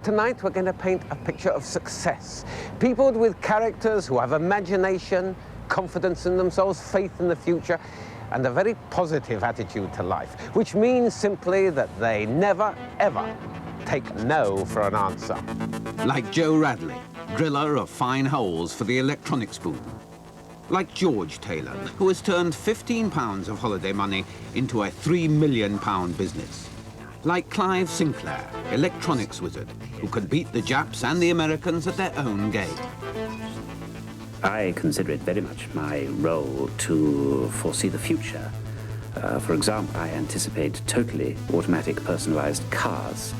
Tonight, we're going to paint a picture of success. People with characters who have imagination, confidence in themselves, faith in the future, and a very positive attitude to life, which means simply that they never, ever take no for an answer. Like Joe Radley, driller of fine holes for the electronics boom. Like George Taylor, who has turned £15 of holiday money into a £3 million business. Like Clive Sinclair, electronics wizard, who could beat the Japs and the Americans at their own game. I consider it very much my role to foresee the future. For example, I anticipate totally automatic personalized cars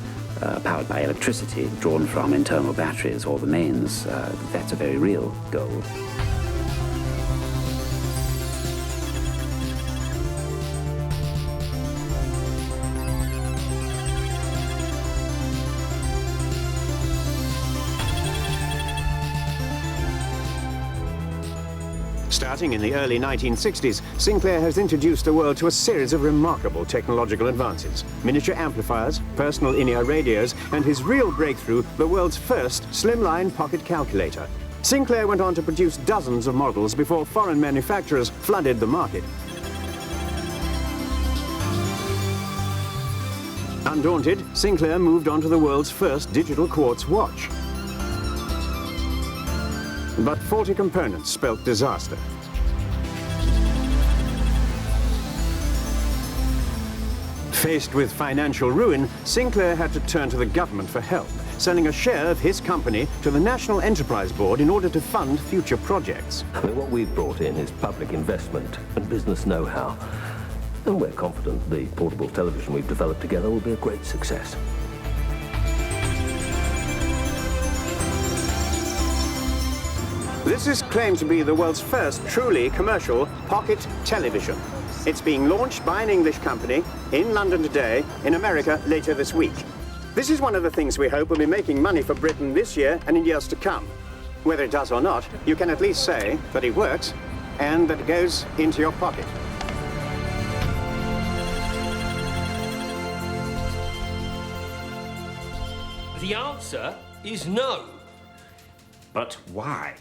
powered by electricity drawn from internal batteries or the mains. That's a very real goal. Starting in the early 1960s, Sinclair has introduced the world to a series of remarkable technological advances. Miniature amplifiers, personal in-ear radios, and his real breakthrough, the world's first slimline pocket calculator. Sinclair went on to produce dozens of models before foreign manufacturers flooded the market. Undaunted, Sinclair moved on to the world's first digital quartz watch. But faulty components spelt disaster. Faced with financial ruin, Sinclair had to turn to the government for help, selling a share of his company to the National Enterprise Board in order to fund future projects. What we've brought in is public investment and business know-how. And we're confident the portable television we've developed together will be a great success. This is claimed to be the world's first truly commercial pocket television. It's being launched by an English company in London today, in America later this week. This is one of the things we hope will be making money for Britain this year and in years to come. Whether it does or not, you can at least say that it works and that it goes into your pocket. The answer is no. But why?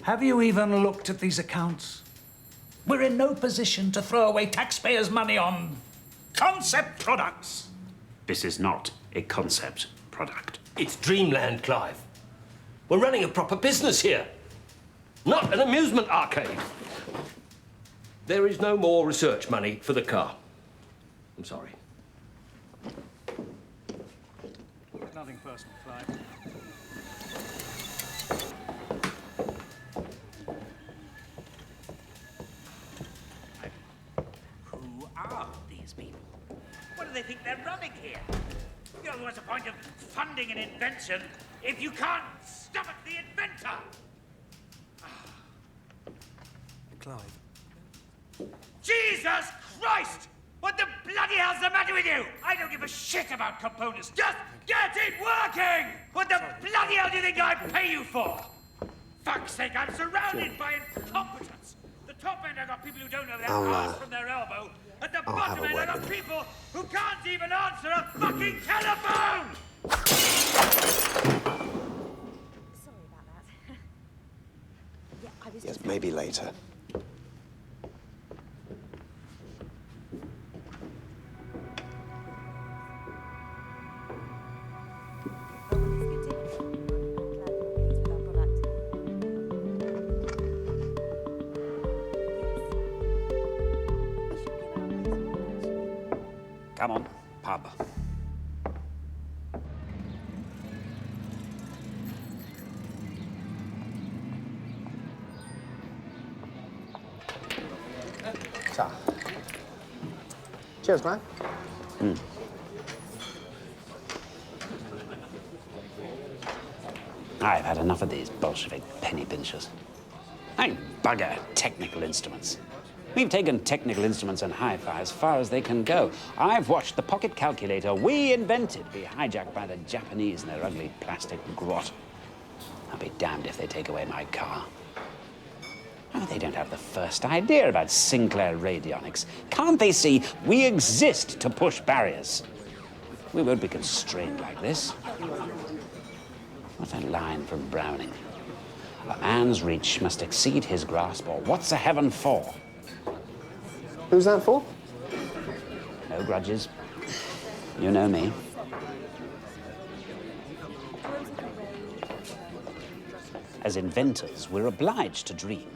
Have you even looked at these accounts? We're in no position to throw away taxpayers' money on concept products. This is not a concept product. It's dreamland, Clive. We're running a proper business here, not an amusement arcade. There is no more research money for the car. I'm sorry. Nothing personal, Clive. Who are these people? What do they think they're running here? You know, what's the point of funding an invention if you can't stomach the inventor? Clive. Jesus Christ! What the bloody hell's the matter with you? I don't give a shit about components. Just get it working! What the bloody hell do you think I pay you for? Fuck's sake, I'm surrounded by incompetence. The top end, I've got people who don't know their arse from their elbow. At the bottom end, I've got people who can't even answer a fucking telephone! Sorry about that. Yeah, I was Yes, maybe later. Come on, pub. Ta. Cheers, man. I've had enough of these Bolshevik penny pinchers. I bugger technical instruments. We've taken technical instruments and hi-fi as far as they can go. I've watched the pocket calculator we invented be hijacked by the Japanese in their ugly plastic grot. I'll be damned if they take away my car. Oh, they don't have the first idea about Sinclair radionics. Can't they see we exist to push barriers? We won't be constrained like this. What a line from Browning. A man's reach must exceed his grasp, or what's a heaven for? Who's that for? No grudges. You know me. As inventors, we're obliged to dream,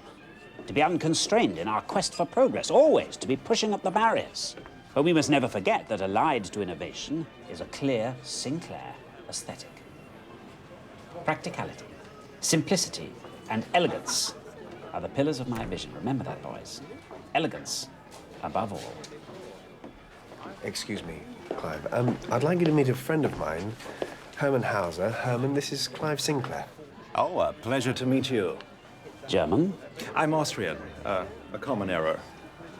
to be unconstrained in our quest for progress, always to be pushing up the barriers. But we must never forget that allied to innovation is a clear Sinclair aesthetic. Practicality, simplicity, and elegance are the pillars of my vision. Remember that, boys. Elegance above all. Excuse me, Clive. I'd like you to meet a friend of mine, Herman Hauser. Herman, this is Clive Sinclair. Oh, a pleasure to meet you. German? I'm Austrian, a common error.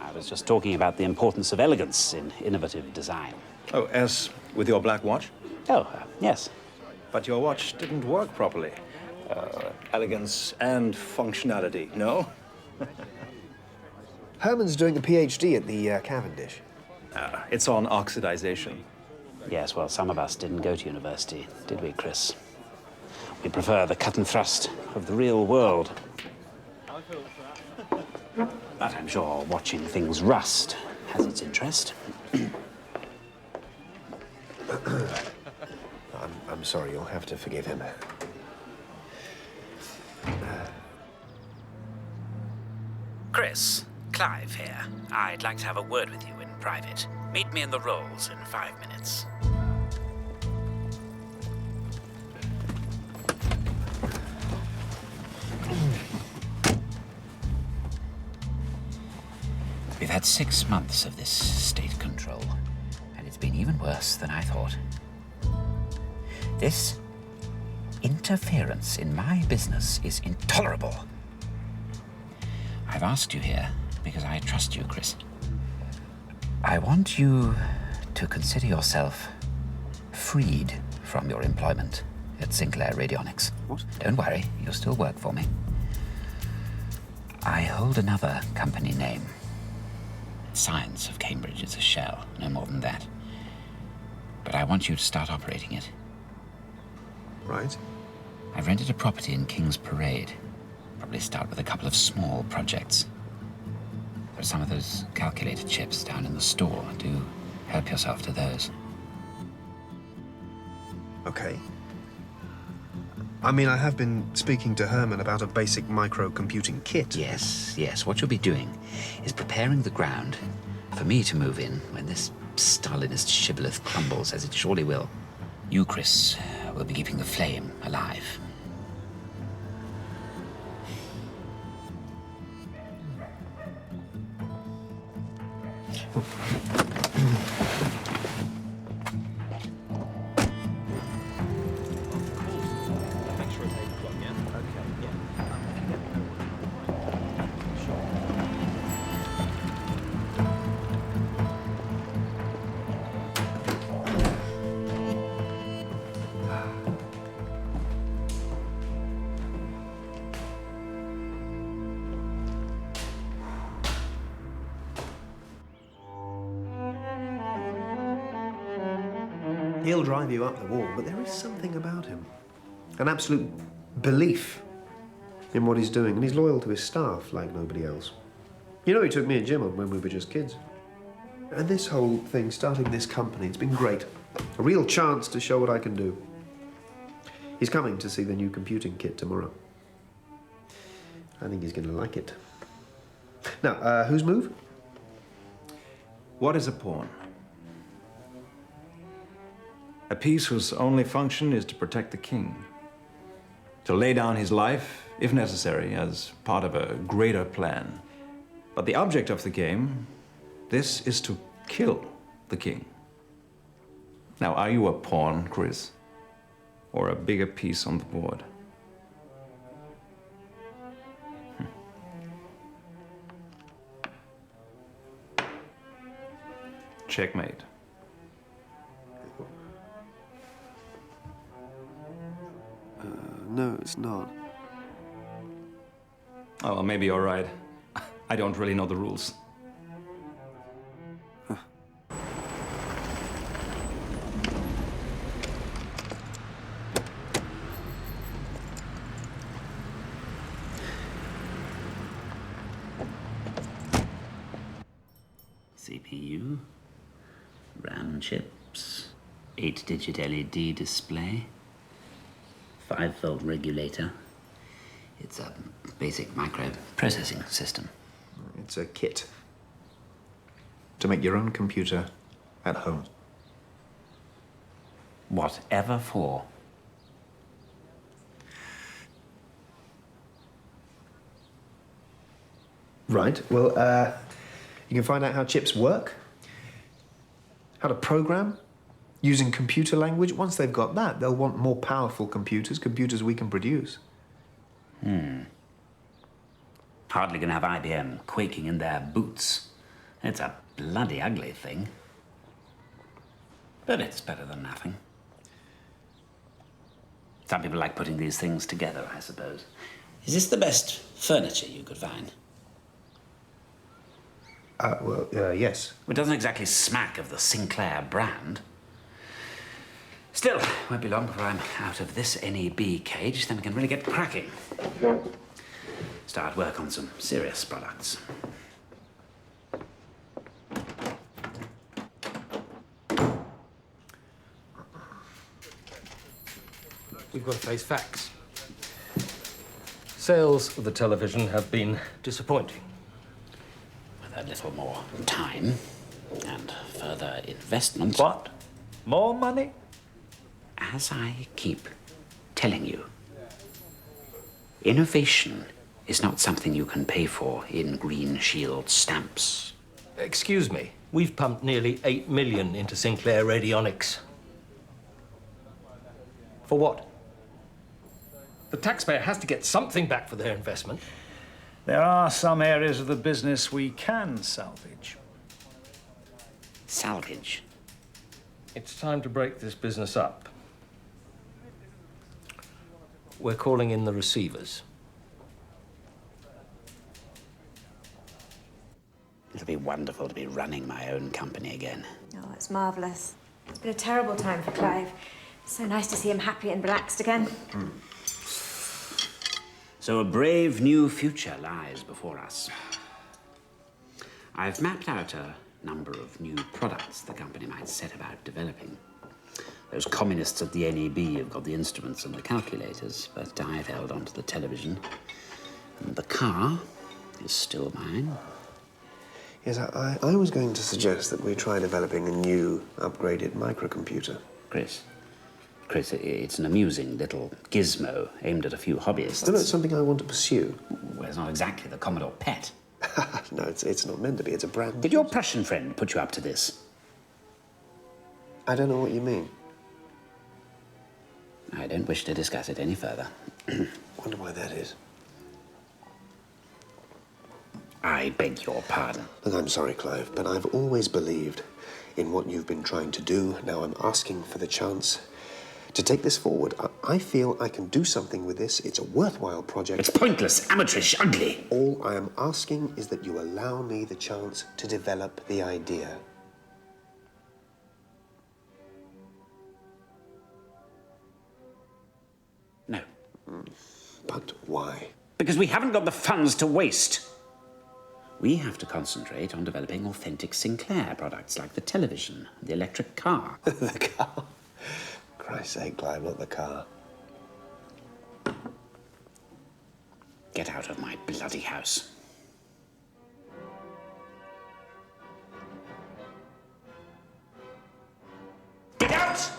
I was just talking about the importance of elegance in innovative design. Oh, as with your black watch? Oh, yes. But your watch didn't work properly. Elegance and functionality, no? Herman's doing a PhD at the Cavendish. It's on oxidization. Yes, well, some of us didn't go to university, did we, Chris? We prefer the cut and thrust of the real world. But I'm sure watching things rust has its interest. I'm sorry, you'll have to forgive him. Chris, Clive here. I'd like to have a word with you in private. Meet me in the Rolls in 5 minutes. We've had 6 months of this state control, and it's been even worse than I thought. This interference in my business is intolerable. I've asked you here because I trust you, Chris. I want you to consider yourself freed from your employment at Sinclair Radionics. What? Don't worry, you'll still work for me. I hold another company name. Science of Cambridge is a shell, no more than that. But I want you to start operating it. Right. I've rented a property in King's Parade. Probably start with a couple of small projects. There are some of those calculator chips down in the store. Do help yourself to those. Okay. I mean, I have been speaking to Herman about a basic microcomputing kit. Yes. What you'll be doing is preparing the ground for me to move in when this Stalinist shibboleth crumbles, as it surely will. You, Chris, will be keeping the flame alive. He'll drive you up the wall, but there is something about him. An absolute belief in what he's doing, and he's loyal to his staff like nobody else. You know, he took me and Jim on when we were just kids. And this whole thing, starting this company, it's been great. A real chance to show what I can do. He's coming to see the new computing kit tomorrow. I think he's going to like it. Now, whose move? What is a pawn? A piece whose only function is to protect the king. To lay down his life, if necessary, as part of a greater plan. But the object of the game, this is to kill the king. Now, are you a pawn, Chris? Or a bigger piece on the board? Checkmate. No, it's not. Oh, well, maybe you're right. I don't really know the rules. CPU, RAM chips, 8-digit LED display, 5-volt regulator. It's a basic microprocessing system. It's a kit to make your own computer at home. Whatever for. Right, well, you can find out how chips work, how to program, using computer language. Once they've got that, they'll want more powerful computers we can produce. Hardly gonna have IBM quaking in their boots. It's a bloody ugly thing. But it's better than nothing. Some people like putting these things together, I suppose. Is this the best furniture you could find? Yes. It doesn't exactly smack of the Sinclair brand. Still, won't be long before I'm out of this NEB cage, then we can really get cracking. Start work on some serious products. We've got to face facts. Sales of the television have been disappointing. With a little more time and further investment. What? More money? As I keep telling you, innovation is not something you can pay for in Green Shield stamps. Excuse me, we've pumped nearly 8 million into Sinclair Radionics. For what? The taxpayer has to get something back for their investment. There are some areas of the business we can salvage. Salvage? It's time to break this business up. We're calling in the receivers. It'll be wonderful to be running my own company again. Oh, it's marvellous. It's been a terrible time for Clive. So nice to see him happy and relaxed again. So a brave new future lies before us. I've mapped out a number of new products the company might set about developing. Those communists at the NEB have got the instruments and the calculators, but I've held on to the television. And the car is still mine. Yes, I was going to suggest that we try developing a new, upgraded microcomputer. Chris, it's an amusing little gizmo aimed at a few hobbyists. No, it's something I want to pursue. Well, it's not exactly the Commodore Pet. No, it's not meant to be. It's a brand. Did your Prussian friend put you up to this? I don't know what you mean. I don't wish to discuss it any further. Wonder why that is. I beg your pardon. Look, I'm sorry, Clive, but I've always believed in what you've been trying to do. Now I'm asking for the chance to take this forward. I feel I can do something with this. It's a worthwhile project. It's pointless, amateurish, ugly. All I am asking is that you allow me the chance to develop the idea. No. But why? Because we haven't got the funds to waste. We have to concentrate on developing authentic Sinclair products like the television, the electric car. The car? Christ's sake, Clive, not the car. Get out of my bloody house. Get out!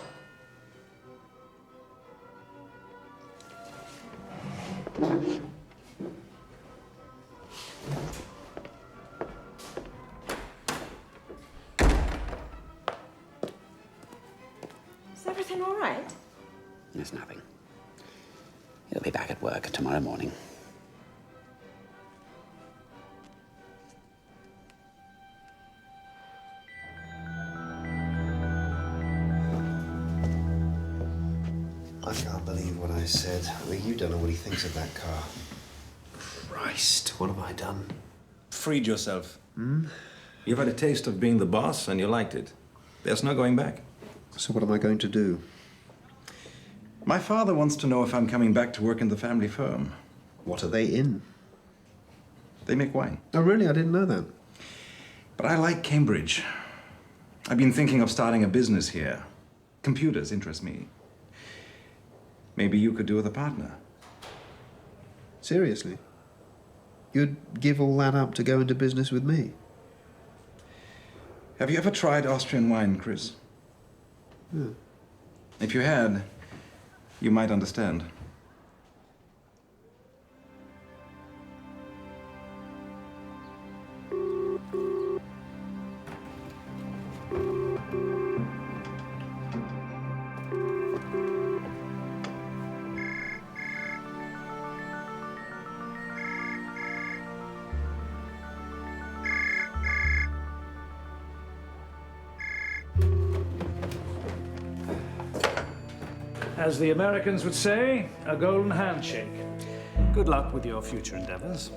Is everything all right? There's nothing. He'll be back at work tomorrow morning. I can't believe what I said. I mean, you don't know what he thinks of that car. Christ, what have I done? Freed yourself. You've had a taste of being the boss and you liked it. There's no going back. So what am I going to do? My father wants to know if I'm coming back to work in the family firm. What are they in? They make wine. Oh, really? I didn't know that. But I like Cambridge. I've been thinking of starting a business here. Computers interest me. Maybe you could do with a partner. Seriously? You'd give all that up to go into business with me? Have you ever tried Austrian wine, Chris? Yeah. If you had, you might understand. As the Americans would say, a golden handshake. Good luck with your future endeavors.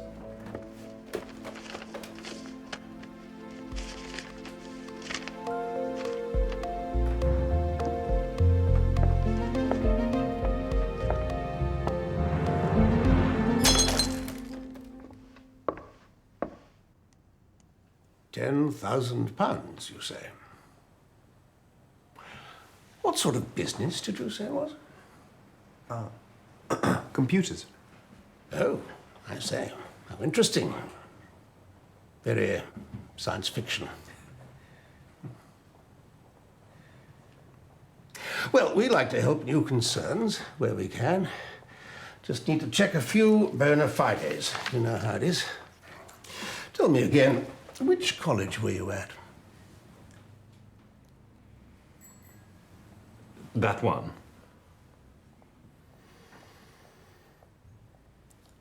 £10,000, you say? What sort of business did you say it was? Computers. Oh, I say. How interesting. Very science fiction. Well, we like to help new concerns where we can. Just need to check a few bona fides. You know how it is. Tell me again, which college were you at? That one.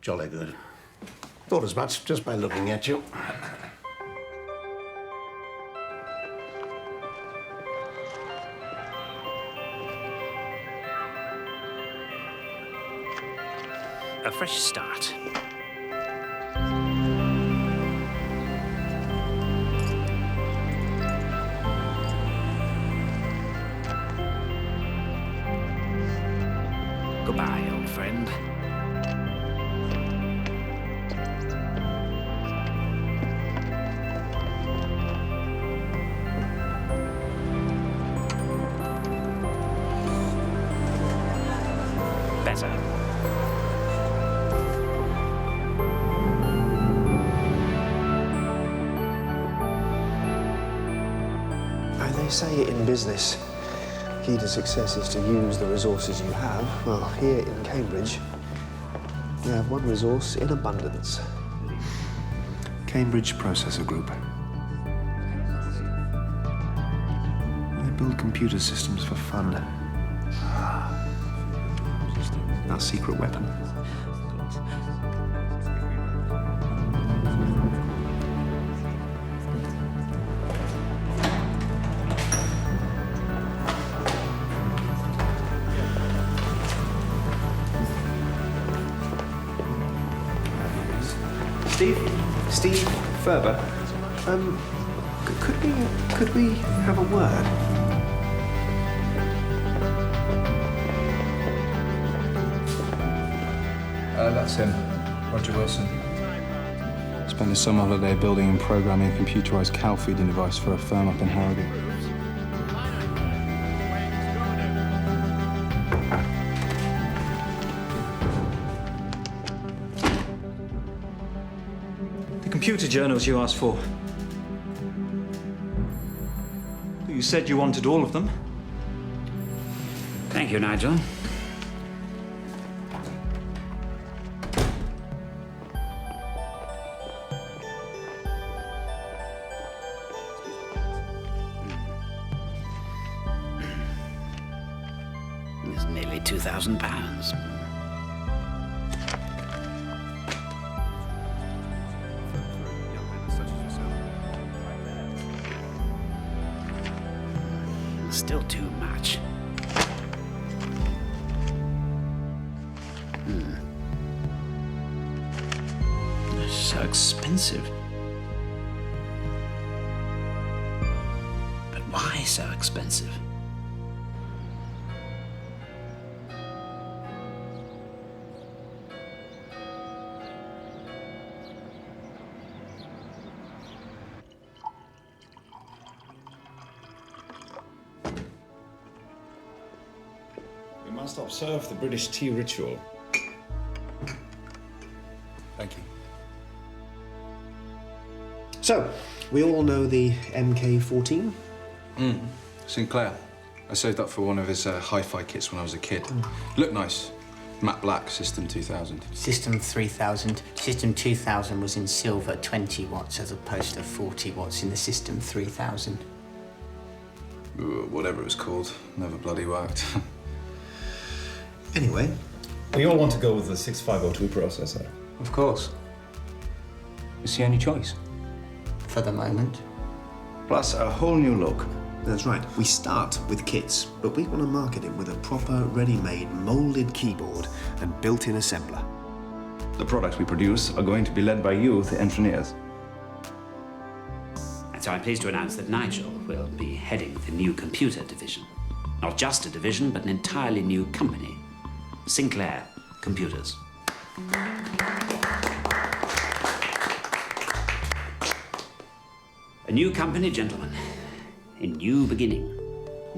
Jolly good. Thought as much just by looking at you. A fresh start. Goodbye, old friend. Better. They say in business, key to success is to use the resources you have. Well, here in Cambridge, we have one resource in abundance. Cambridge Processor Group. They build computer systems for fun. Our secret weapon. Steve Ferber, could we have a word? That's him, Roger Wilson. Spent his summer holiday building and programming a computerized cow feeding device for a firm up in Harrogate. Computer journals you asked for. You said you wanted all of them. Thank you, Nigel. It's nearly £2,000. Still too much. They're so expensive. But why so expensive? must observe the British tea ritual. Thank you. So, we all know the MK14? Sinclair. I saved up for one of his hi-fi kits when I was a kid. Looked nice. Matte black, System 2000. System 3000. System 2000 was in silver, 20 watts, as opposed to 40 watts in the System 3000. Whatever it was called. Never bloody worked. Anyway. We all want to go with the 6502 processor. Of course. It's the only choice. For the moment. Plus a whole new look. That's right. We start with kits, but we want to market it with a proper, ready-made, molded keyboard and built-in assembler. The products we produce are going to be led by you, the engineers. And so I'm pleased to announce that Nigel will be heading the new computer division. Not just a division, but an entirely new company. Sinclair Computers. A new company, gentlemen. A new beginning.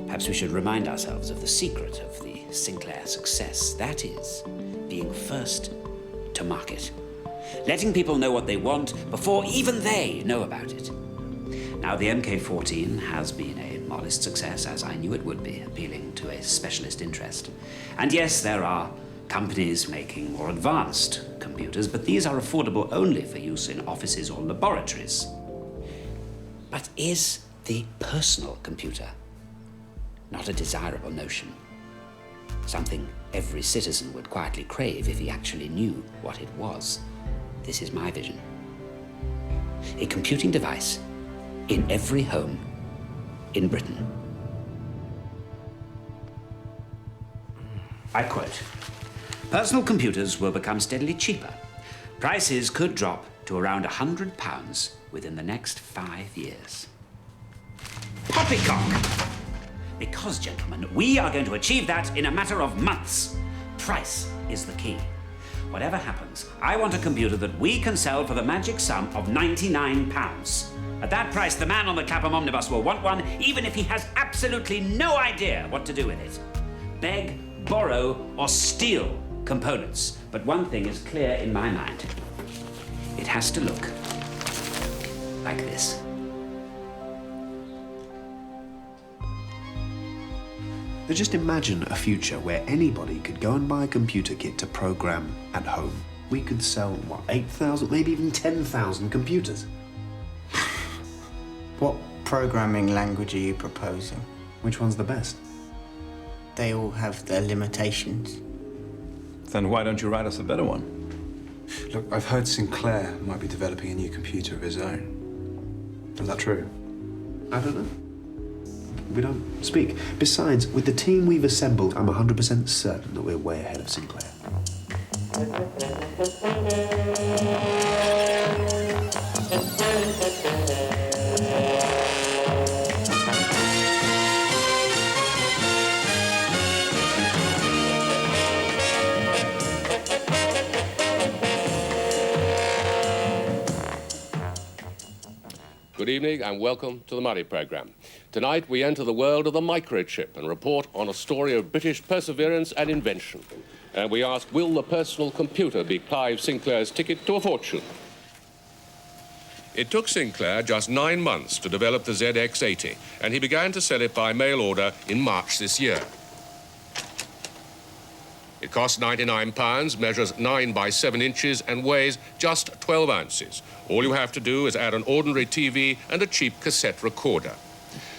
Perhaps we should remind ourselves of the secret of the Sinclair success. That is, being first to market. Letting people know what they want before even they know about it. Now, the MK14 has been a modest success, as I knew it would be, appealing to a specialist interest. And yes, there are companies making more advanced computers, but these are affordable only for use in offices or laboratories. But is the personal computer not a desirable notion? Something every citizen would quietly crave if he actually knew what it was. This is my vision. A computing device in every home in Britain. I quote, "Personal computers will become steadily cheaper. Prices could drop to around £100 within the next 5 years. Poppycock! Because, gentlemen, we are going to achieve that in a matter of months. Price is the key. Whatever happens, I want a computer that we can sell for the magic sum of £99. At that price, the man on the Clapham omnibus will want one, even if he has absolutely no idea what to do with it. Beg, borrow, or steal components. But one thing is clear in my mind. It has to look like this." Now just imagine a future where anybody could go and buy a computer kit to program at home. We could sell, what, 8,000, maybe even 10,000 computers. What programming language are you proposing? Which one's the best? They all have their limitations. Then why don't you write us a better one? Look, I've heard Sinclair might be developing a new computer of his own. Is that true? I don't know. We don't speak. Besides, with the team we've assembled, I'm 100% certain that we're way ahead of Sinclair. Good evening and welcome to the Murray programme. Tonight we enter the world of the microchip and report on a story of British perseverance and invention. And we ask, will the personal computer be Clive Sinclair's ticket to a fortune? It took Sinclair just 9 months to develop the ZX80, and he began to sell it by mail order in March this year. It costs £99, measures 9 by 7 inches and weighs just 12 ounces. All you have to do is add an ordinary TV and a cheap cassette recorder.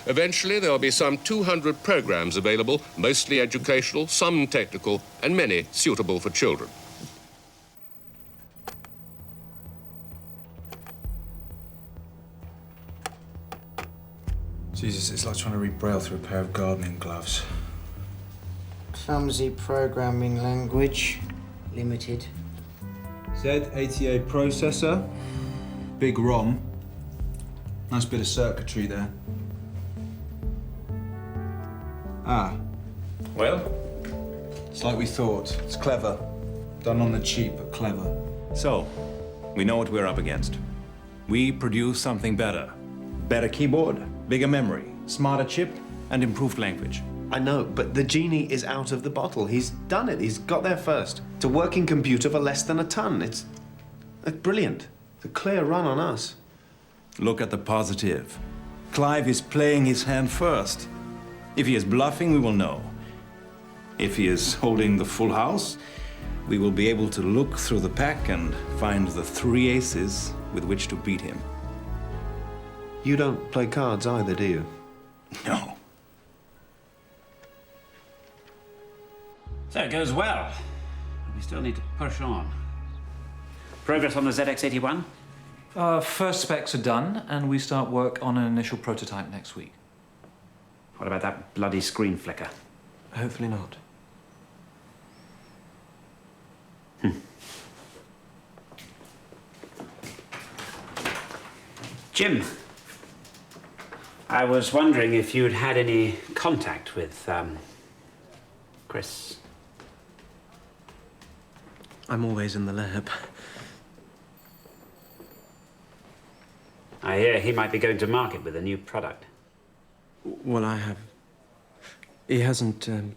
Eventually, there'll be some 200 programs available, mostly educational, some technical, and many suitable for children. Jesus, it's like trying to read Braille through a pair of gardening gloves. Clumsy programming language. Limited. Z88 processor. Big ROM. Nice bit of circuitry there. Ah. Well? It's like we thought. It's clever. Done on the cheap, but clever. So, we know what we're up against. We produce something better. Better keyboard, bigger memory, smarter chip, and improved language. I know, but the genie is out of the bottle. He's done it. He's got there first. It's a working computer for less than a ton. It's brilliant. It's a clear run on us. Look at the positive. Clive is playing his hand first. If he is bluffing, we will know. If he is holding the full house, we will be able to look through the pack and find the 3 aces with which to beat him. You don't play cards either, do you? No. So it goes well. We still need to push on. Progress on the ZX81? First specs are done, and we start work on an initial prototype next week. What about that bloody screen flicker? Hopefully not. Jim, I was wondering if you'd had any contact with, Chris. I'm always in the lab. I hear he might be going to market with a new product. Well, I have. He hasn't. I'm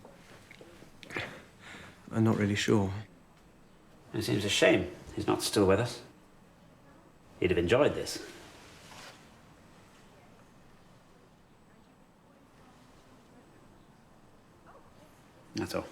not really sure. It seems a shame he's not still with us. He'd have enjoyed this. That's all.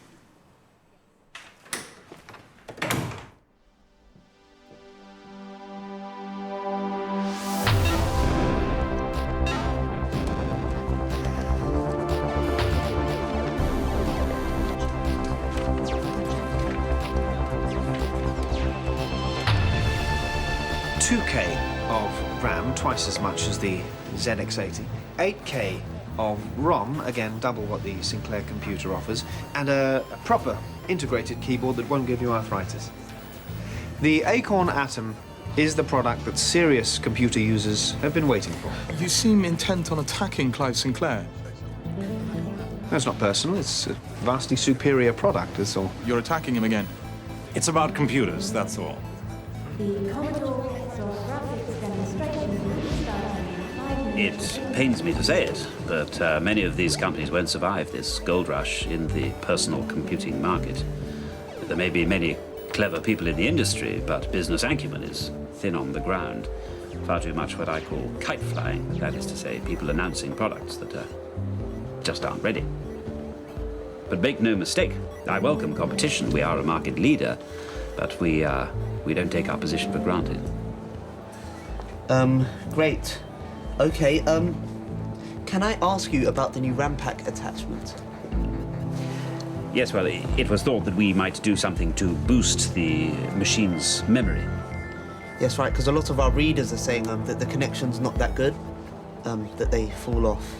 Of RAM, twice as much as the ZX80. 8K of ROM, again double what the Sinclair computer offers, and a proper integrated keyboard that won't give you arthritis. The Acorn Atom is the product that serious computer users have been waiting for. You seem intent on attacking Clive Sinclair. That's not personal, it's a vastly superior product, that's all. You're attacking him again. It's about computers, that's all. The Commodore graphics demonstration starting in 5 minutes. It pains me to say it, but many of these companies won't survive this gold rush in the personal computing market. There may be many clever people in the industry, but business acumen is thin on the ground. Far too much what I call kite flying, that is to say, people announcing products that just aren't ready. But make no mistake, I welcome competition. We are a market leader, but we don't take our position for granted. Great. Okay, can I ask you about the new RAM pack attachment? Yes, well, it was thought that we might do something to boost the machine's memory. Yes, right, because a lot of our readers are saying that the connection's not that good, that they fall off.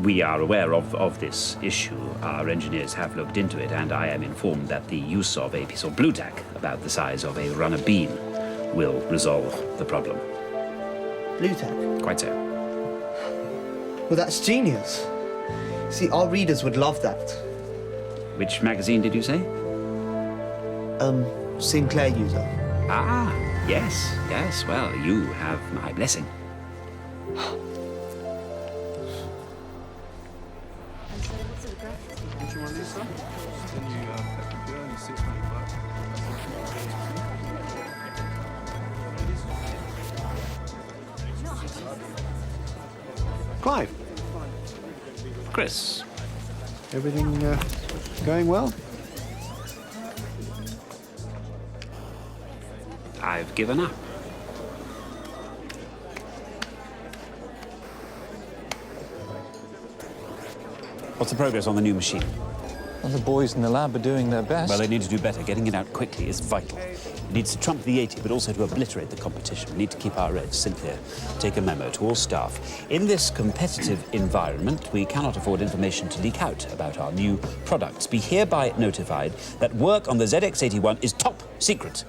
We are aware of this issue. Our engineers have looked into it, and I am informed that the use of a piece of blue tack about the size of a runner bean will resolve the problem. Blue tack? Quite so. Well, that's genius. See, our readers would love that. Which magazine did you say? Sinclair User. Ah, yes, yes. Well, you have my blessing. Clive. Chris. Everything going well? I've given up. What's the progress on the new machine? Well, the boys in the lab are doing their best. Well, they need to do better. Getting it out quickly is vital. It needs to trump the 80, but also to obliterate the competition. We need to keep our edge. Cynthia, take a memo to all staff. In this competitive environment, we cannot afford information to leak out about our new products. Be hereby notified that work on the ZX81 is top secret.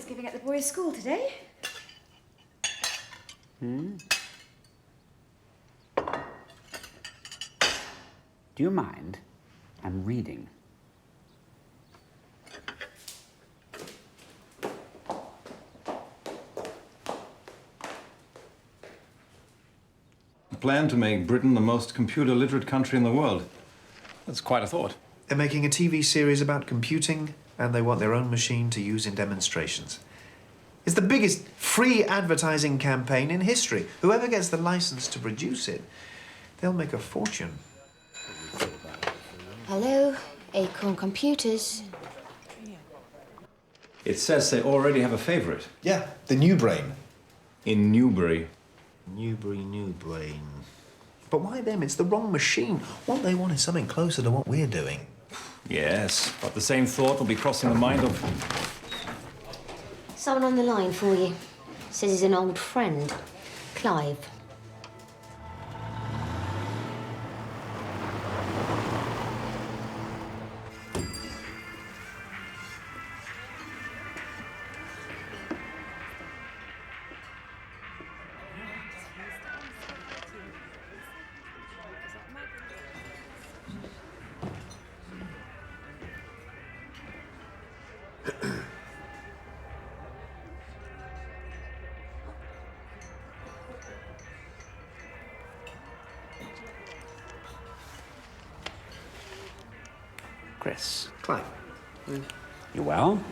Thanksgiving at the boys' school today. Do you mind? I'm reading. A plan to make Britain the most computer-literate country in the world. That's quite a thought. They're making a TV series about computing, and they want their own machine to use in demonstrations. It's the biggest free advertising campaign in history. Whoever gets the license to produce it, they'll make a fortune. Hello, Acorn Computers. It says they already have a favorite. Yeah, the New Brain. In Newbury. New Brain. But why them? It's the wrong machine. What they want is something closer to what we're doing. Yes, but the same thought will be crossing the mind of... Someone on the line for you. Says he's an old friend. Clive. Chris. Clive. You well?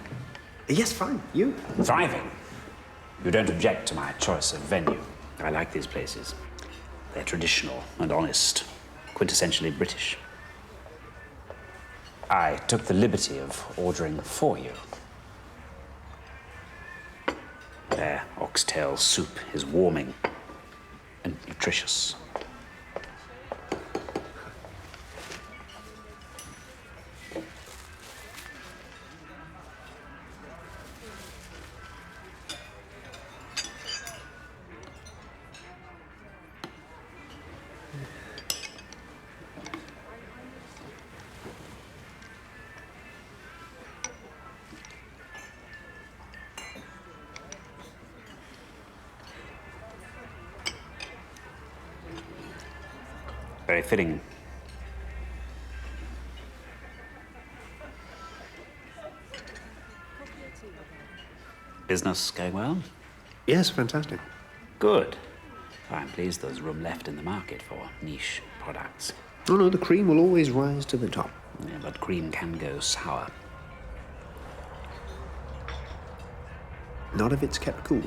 Yes, fine. You? Thriving. You don't object to my choice of venue. I like these places. They're traditional and honest, quintessentially British. I took the liberty of ordering for you. Their oxtail soup is warming and nutritious. Very fitting. Business going well? Yes, fantastic. Good. I'm pleased there's room left in the market for niche products. Oh, no, the cream will always rise to the top. Yeah, but cream can go sour. Not if it's kept cool.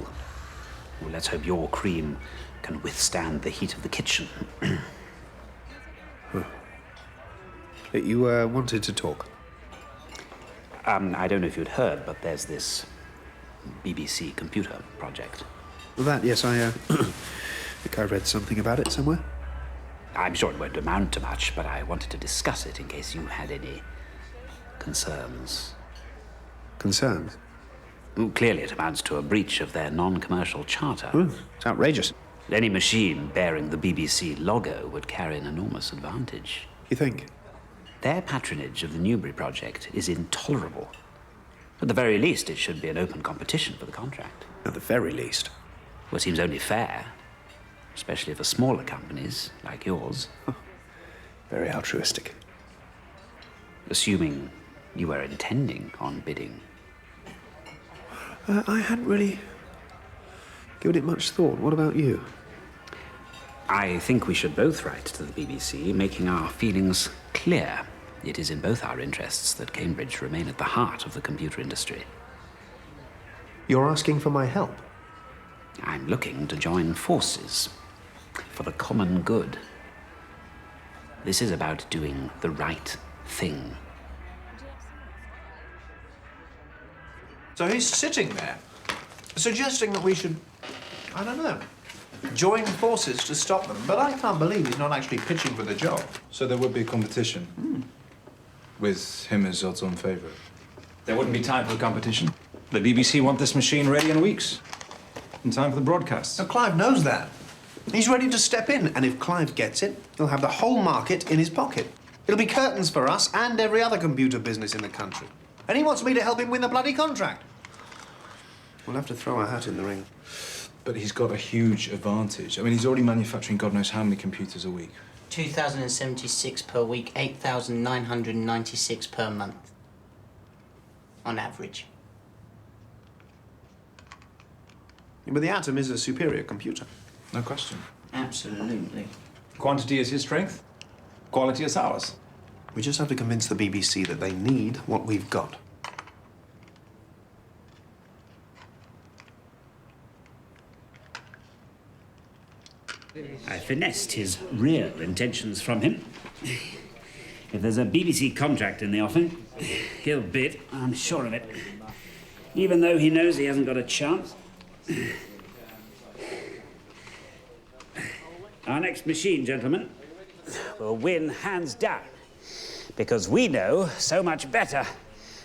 Well, let's hope your cream can withstand the heat of the kitchen. You wanted to talk? I don't know if you'd heard, but there's this BBC computer project. Well, that, yes, I think I read something about it somewhere. I'm sure it won't amount to much, but I wanted to discuss it in case you had any concerns. Concerns? Well, clearly it amounts to a breach of their non-commercial charter. It's outrageous. Any machine bearing the BBC logo would carry an enormous advantage. You think? Their patronage of the Newbury project is intolerable. At the very least, it should be an open competition for the contract. At the very least. Well, it seems only fair, especially for smaller companies like yours. Very altruistic. Assuming you were intending on bidding. I hadn't really given it much thought. What about you? I think we should both write to the BBC, making our feelings clear. It is in both our interests that Cambridge remain at the heart of the computer industry. You're asking for my help? I'm looking to join forces for the common good. This is about doing the right thing. So he's sitting there, suggesting that we should, I don't know, join forces to stop them. But I can't believe he's not actually pitching for the job. So there would be competition, with him as odds-on favourite. There wouldn't be time for competition. The BBC want this machine ready in weeks. In time for the broadcasts. Now, Clive knows that. He's ready to step in, and if Clive gets it, he'll have the whole market in his pocket. It'll be curtains for us and every other computer business in the country. And he wants me to help him win the bloody contract. We'll have to throw our hat in the ring. But he's got a huge advantage. I mean, he's already manufacturing God knows how many computers a week. 2,076 per week, 8,996 per month. On average. Yeah, but the Atom is a superior computer. No question. Absolutely. Quantity is his strength. Quality is ours. We just have to convince the BBC that they need what we've got. I finessed his real intentions from him. If there's a BBC contract in the offing, he'll bid, I'm sure of it. Even though he knows he hasn't got a chance. Our next machine, gentlemen, will win hands down. Because we know so much better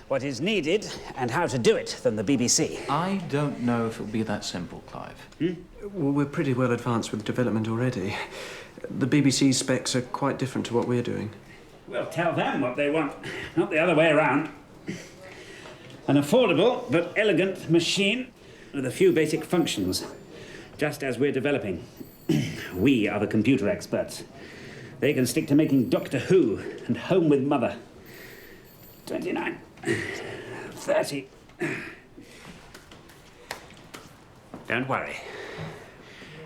what is needed and how to do it than the BBC. I don't know if it'll be that simple, Clive. Well, we're pretty well advanced with development already. The BBC's specs are quite different to what we're doing. Well, tell them what they want, not the other way around. An affordable but elegant machine with a few basic functions, just as we're developing. We are the computer experts. They can stick to making Doctor Who and Home with Mother. 29, 30. Don't worry.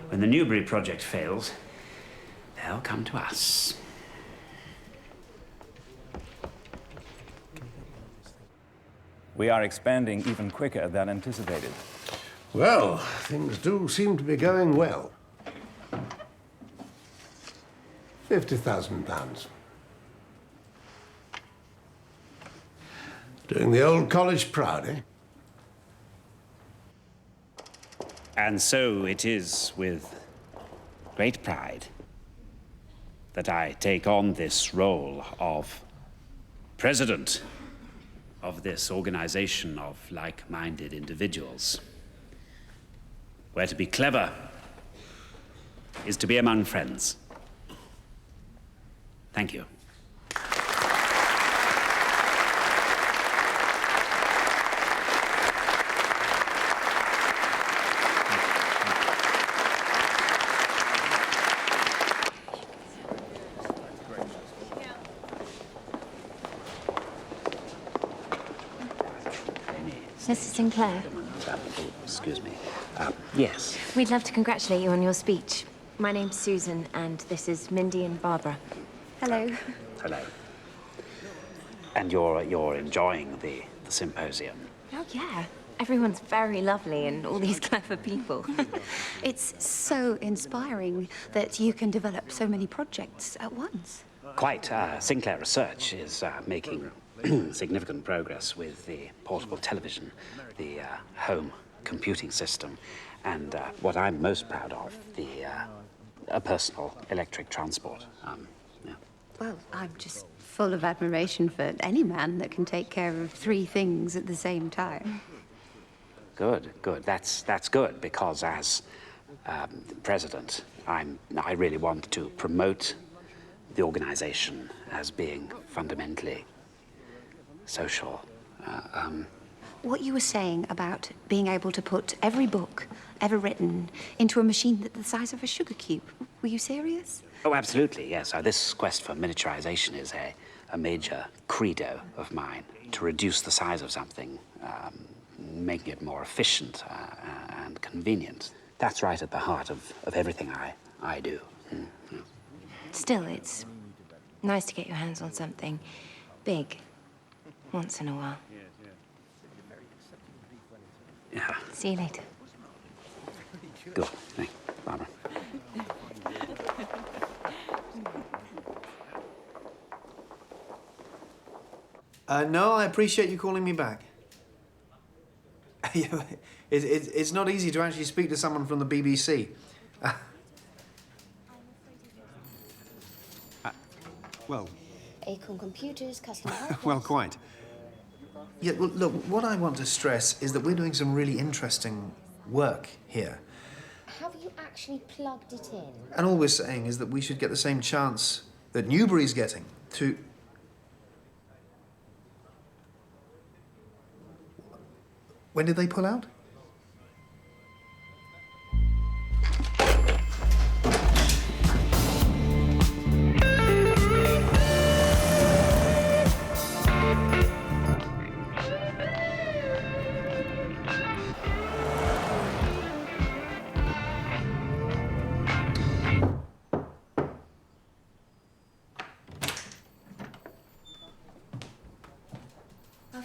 When the Newbury project fails, they'll come to us. We are expanding even quicker than anticipated. Well, things do seem to be going well. £50,000. Doing the old college proud, eh? And so it is with great pride that I take on this role of president of this organization of like-minded individuals, where to be clever is to be among friends. Thank you. Mrs. Sinclair, Excuse me. Yes. we'd love to congratulate you on your speech. My name's Susan, and this is Mindy and Barbara. Hello. Hello. And you're enjoying the symposium. Oh, yeah. Everyone's very lovely and all these clever people. It's so inspiring that you can develop so many projects at once. Quite. Sinclair Research is making significant progress with the portable television, the home computing system, and what I'm most proud of, the personal electric transport. Yeah. Well, I'm just full of admiration for any man that can take care of three things at the same time. Good, good. That's good, because as president, I really want to promote the organization as being fundamentally social. What you were saying about being able to put every book ever written into a machine that's the size of a sugar cube, were you serious? Oh, absolutely, yes. This quest for miniaturization is a major credo of mine, to reduce the size of something, making it more efficient and convenient. That's right at the heart of everything I do. Mm-hmm. Still, it's nice to get your hands on something big once in a while. Yeah. See you later. Good. Thanks, Barbara. No, I appreciate you calling me back. It's not easy to actually speak to someone from the BBC. Well, Acorn Computers, customer help. well, quite. Yeah, well, look, what I want to stress is that we're doing some really interesting work here. Have you actually plugged it in? And all we're saying is that we should get the same chance that Newbury's getting to... When did they pull out?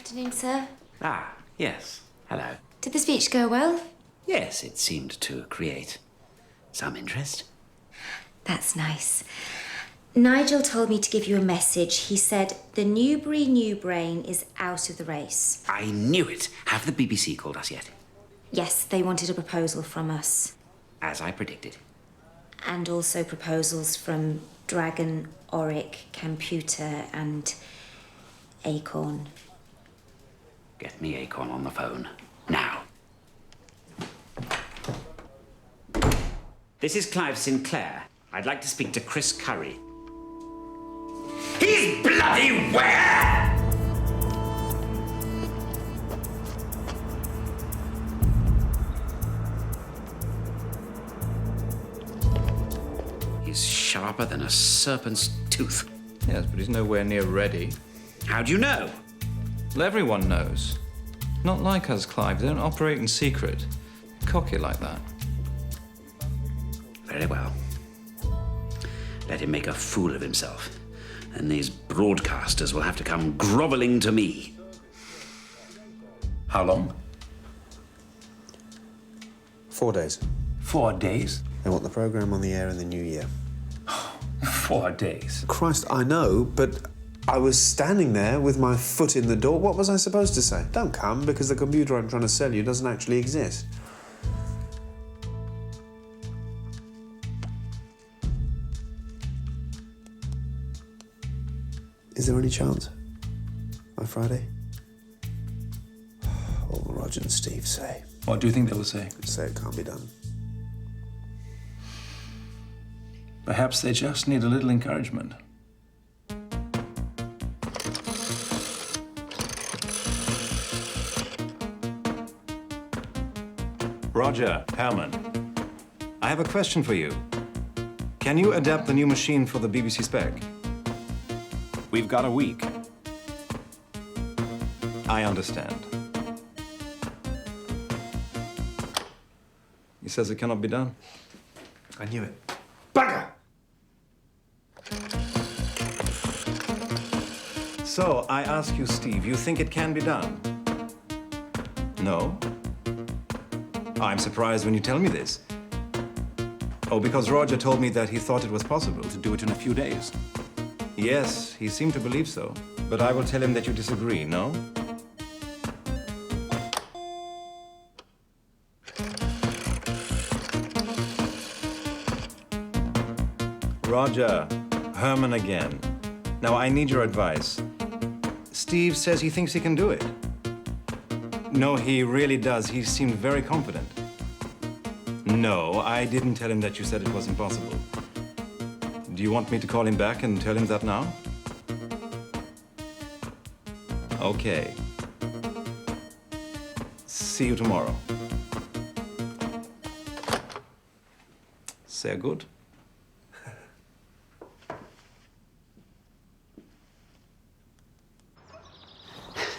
Afternoon, sir. Ah, yes. Hello. Did the speech go well? Yes, it seemed to create some interest. That's nice. Nigel told me to give you a message. He said the Newbury New Brain is out of the race. I knew it. Have the BBC called us yet? Yes, they wanted a proposal from us. As I predicted. And also proposals from Dragon, Auric, Computer and Acorn. Get me Acorn on the phone. Now. This is Clive Sinclair. I'd like to speak to Chris Curry. He's bloody where? He's sharper than a serpent's tooth. Yes, but he's nowhere near ready. How do you know? Well, everyone knows. Not like us, Clive. They don't operate in secret. Cocky like that. Very well. Let him make a fool of himself. And these broadcasters will have to come groveling to me. How long? 4 days. 4 days? They want the programme on the air in the new year. 4 days? Christ, I know, but I was standing there with my foot in the door. What was I supposed to say? Don't come, because the computer I'm trying to sell you doesn't actually exist. Is there any chance? By Friday? What will Roger and Steve say? What do you think they will say? Say it can't be done. Perhaps they just need a little encouragement. Roger, Herman. I have a question for you. Can you adapt the new machine for the BBC spec? We've got a week. I understand. He says it cannot be done. I knew it. Bugger! So, I ask you, Steve, you think it can be done? No? I'm surprised when you tell me this. Oh, because Roger told me that he thought it was possible to do it in a few days. Yes, he seemed to believe so. But I will tell him that you disagree, no? Roger, Herman again. Now, I need your advice. Steve says he thinks he can do it. No, he really does. He seemed very confident. No, I didn't tell him that you said it was impossible. Do you want me to call him back and tell him that now? Okay. See you tomorrow. Sehr gut.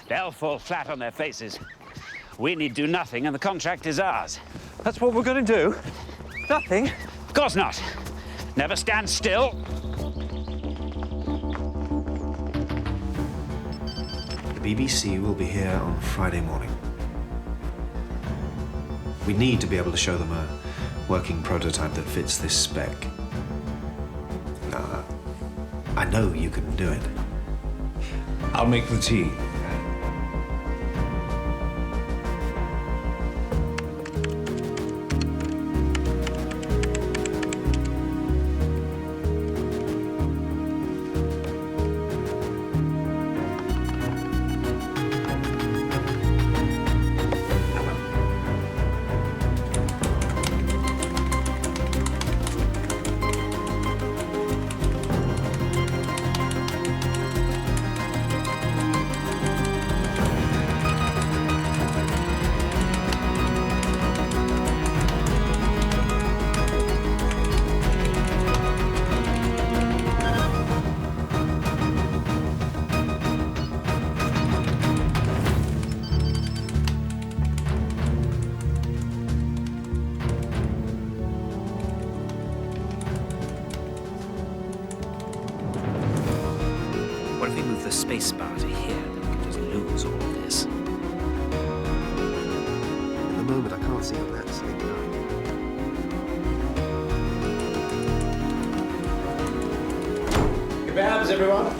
They'll fall flat on their faces. We need do nothing, and the contract is ours. That's what we're going to do? Nothing? Of course not. Never stand still. The BBC will be here on Friday morning. We need to be able to show them a working prototype that fits this spec. I know you can do it. I'll make the tea. What if we move the space bar to here? Then we can just loop knows all of this? At the moment, I can't see how that's linked up. Kebabs, everyone.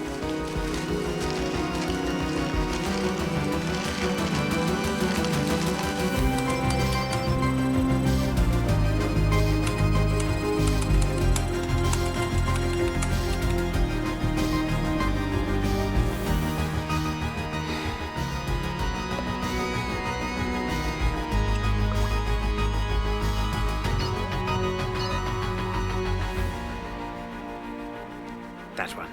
That one.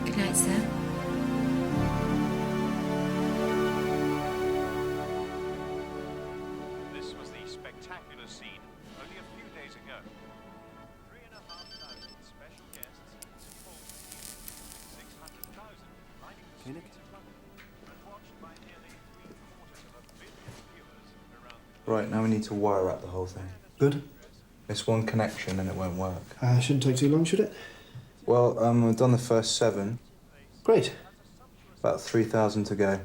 Good night, sir. This was the spectacular scene only a few days ago. 3,500 special guests, full 600,000 lining the streets of London, and watched by nearly 3/4 billion viewers around the Right, now we need to wire up the whole thing. Good. It's one connection and it won't work. Shouldn't take too long, should it? Well, we've done the first 7. Great. About 3,000 to go.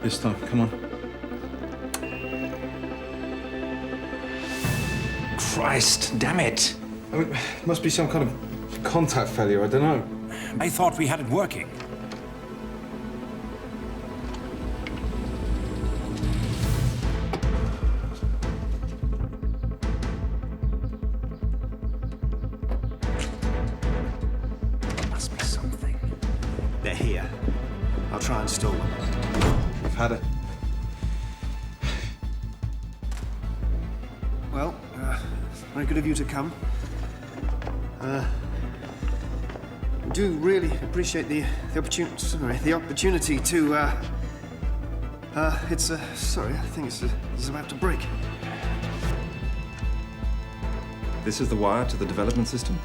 This time, come on. Christ, damn it! I mean, it must be some kind of contact failure, I don't know. I thought we had it working. Must be something. They're here. I'll try and stall them. We've had it. Well, very good of you to come. I do really appreciate the opportunity to. It's sorry, I think it's about to break. This is the wire to the development system?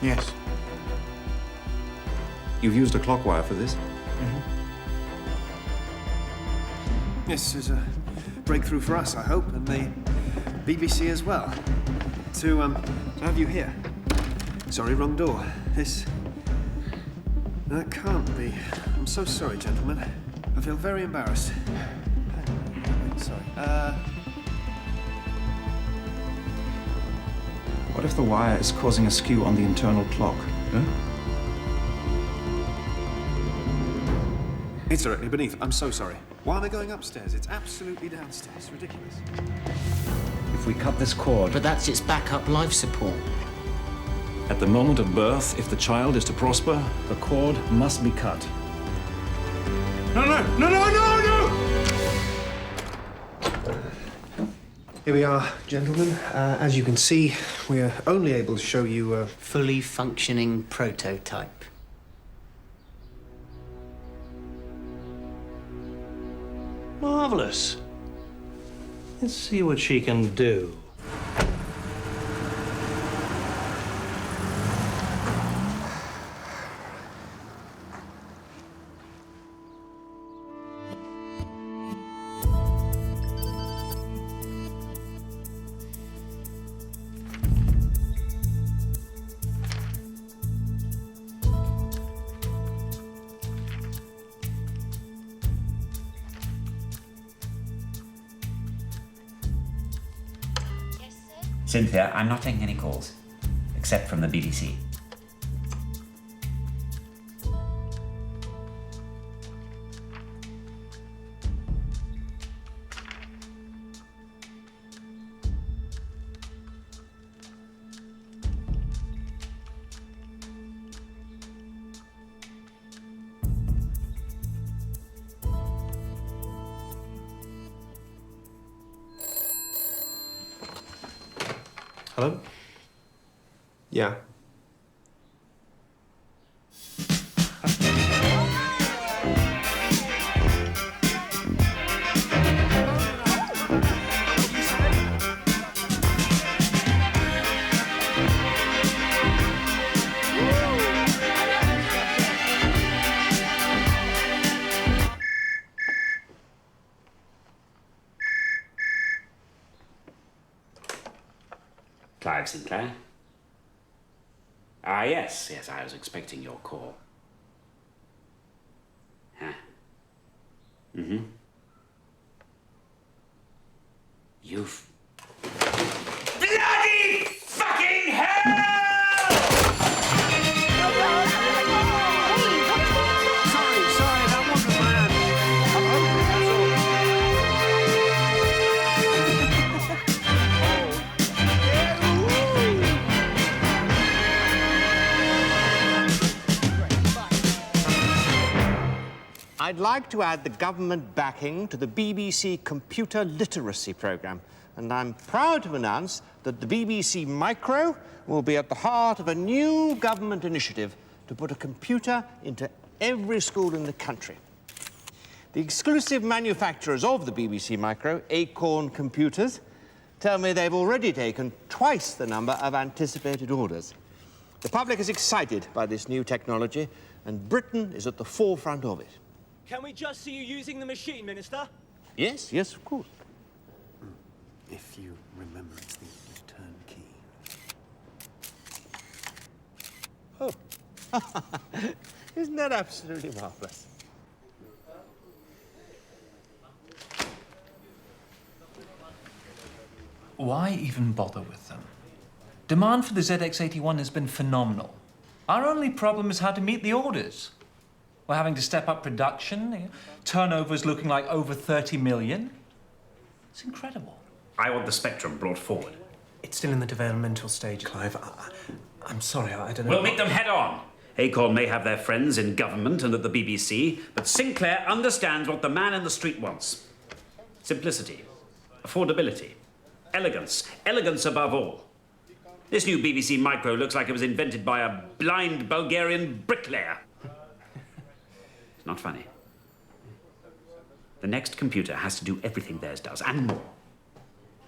Yes. You've used a clock wire for this? This is a breakthrough for us, I hope, and the BBC as well. To have you here. Sorry, wrong door. This. That can't be. I'm so sorry, gentlemen. I feel very embarrassed. Sorry. What if the wire is causing a skew on the internal clock? Huh? It's directly beneath. I'm so sorry. Why am I going upstairs? It's absolutely downstairs. Ridiculous. If we cut this cord... But that's its backup life support. At the moment of birth, if the child is to prosper, the cord must be cut. No, no, no, no, no, no! Here we are, gentlemen. As you can see, we are only able to show you a fully functioning prototype. Marvellous. Let's see what she can do. Cynthia, I'm not taking any calls. except from the BBC. Hello? Yeah. Clive Sinclair? Ah, yes, I was expecting your call. Huh? Mm-hmm. You've... Bloody fucking hell! Sorry, that wasn't planned. I'm hungry, I'd like to add the government backing to the BBC Computer Literacy Programme, and I'm proud to announce that the BBC Micro will be at the heart of a new government initiative to put a computer into every school in the country. The exclusive manufacturers of the BBC Micro, Acorn Computers, tell me they've already taken twice the number of anticipated orders. The public is excited by this new technology, and Britain is at the forefront of it. Can we just see you using the machine, Minister? Yes, of course. If you remember, it's the return key. Oh. Isn't that absolutely marvellous? Why even bother with them? Demand for the ZX81 has been phenomenal. Our only problem is how to meet the orders. We're having to step up production. Turnover's looking like over 30 million. It's incredible. I want the Spectrum brought forward. It's still in the developmental stage, Clive. I'm sorry, I don't know. We'll meet them head on. Acorn may have their friends in government and at the BBC, but Sinclair understands what the man in the street wants. Simplicity, affordability, elegance, elegance above all. This new BBC Micro looks like it was invented by a blind Bulgarian bricklayer. It's not funny. The next computer has to do everything theirs does, and more.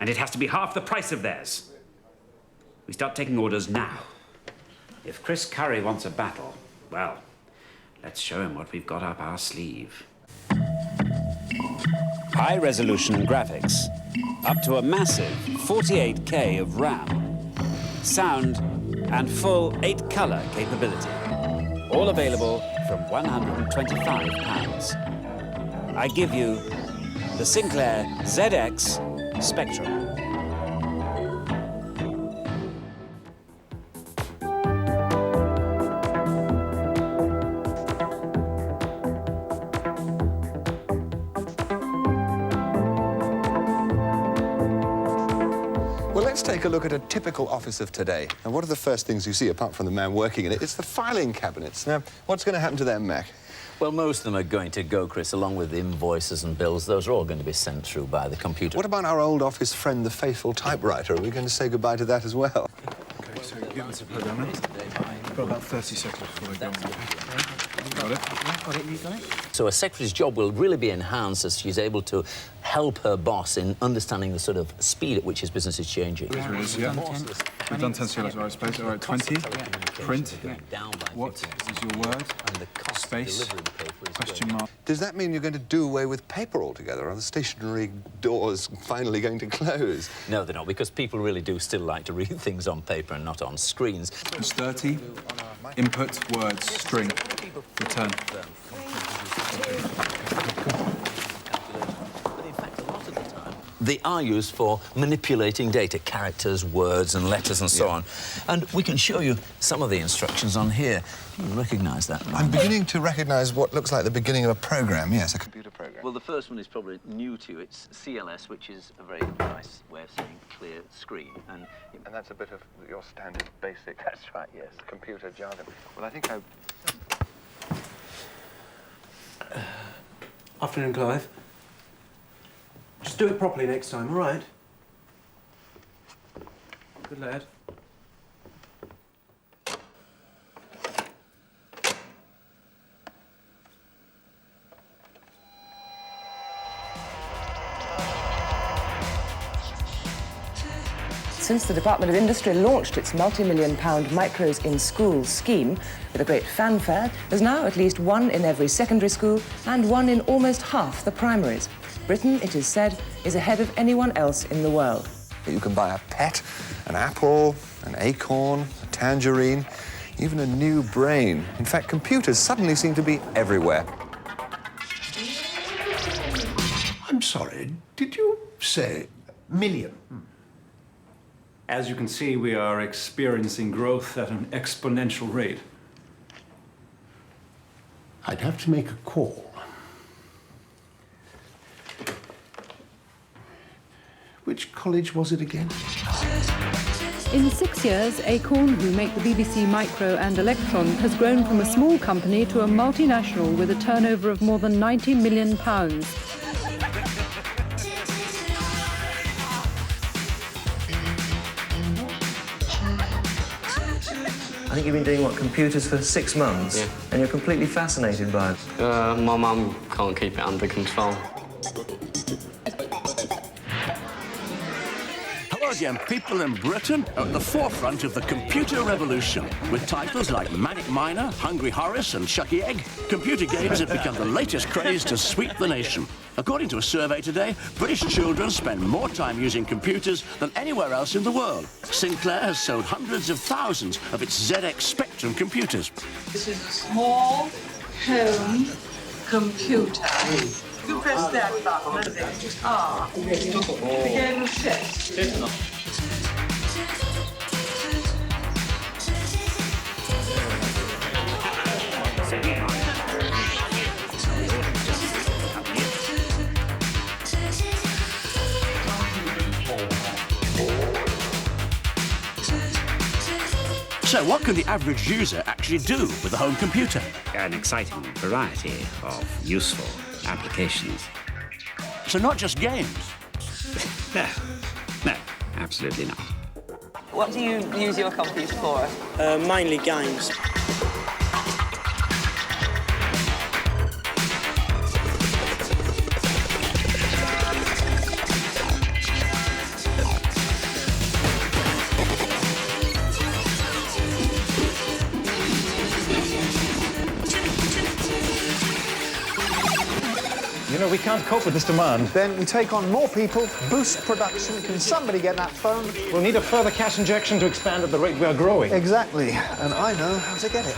And it has to be half the price of theirs. We start taking orders now. If Chris Curry wants a battle, well, let's show him what we've got up our sleeve. High-resolution graphics, up to a massive 48K of RAM, sound, and full 8-color capability. All available from £125. I give you the Sinclair ZX Spectrum. Well, let's take a look at a typical office of today. And what are the first things you see, apart from the man working in it? It's the filing cabinets. Now, what's going to happen to them, Mac? Well, most of them are going to go, Chris, along with invoices and bills. Those are all going to be sent through by the computer. What about our old office friend, the faithful typewriter? Are we going to say goodbye to that as well? OK, so get into programming. You've got about 30 seconds before we go on. Got it? You got it? So a secretary's job will really be enhanced as she's able to help her boss in understanding the sort of speed at which his business is changing. Yeah. We've done 10 CLS, right, space. All right, 20. Print. What is your word? Space. Question mark. Does that mean you're going to do away with paper altogether? Are the stationery doors finally going to close? No, they're not, because people really do still like to read things on paper and not on screens. It's 30. Input, words, string. Return. they are used for manipulating data, characters, words and letters and so on. And we can show you some of the instructions on here. You recognise that? I'm beginning to recognise what looks like the beginning of a program, yes, a computer program. Well, the first one is probably new to you. It's CLS, which is a very nice way of saying clear screen. And that's a bit of your standard basic... That's right, yes. Computer jargon. Well, I think I... Afternoon, Clive. Just do it properly next time, all right? Good lad. Since the Department of Industry launched its multi-million-pound Micros in Schools scheme with a great fanfare, there's now at least one in every secondary school and one in almost half the primaries. Britain, it is said, is ahead of anyone else in the world. You can buy a pet, an apple, an acorn, a tangerine, even a new brain. In fact, computers suddenly seem to be everywhere. I'm sorry, did you say million? As you can see, we are experiencing growth at an exponential rate. I'd have to make a call. Which college was it again? In 6 years, Acorn, who make the BBC Micro and Electron, has grown from a small company to a multinational with a turnover of more than £90 million. I think you've been doing, what, computers for 6 months? Yeah. And you're completely fascinated by it. My mum can't keep it under control. Hello again, people in Britain are at the forefront of the computer revolution. With titles like Manic Miner, Hungry Horace and Shucky Egg, computer games have become the latest craze to sweep the nation. According to a survey today, British children spend more time using computers than anywhere else in the world. Sinclair has sold hundreds of thousands of its ZX Spectrum computers. This is a small home computer. You press that button and then the game of chess. So what can the average user actually do with a home computer? An exciting variety of useful applications. So not just games? No, absolutely not. What do you use your computer for? Mainly games. You know, we can't cope with this demand. Then we take on more people, boost production. Can somebody get that phone? We'll need a further cash injection to expand at the rate we are growing. Exactly. And I know how to get it.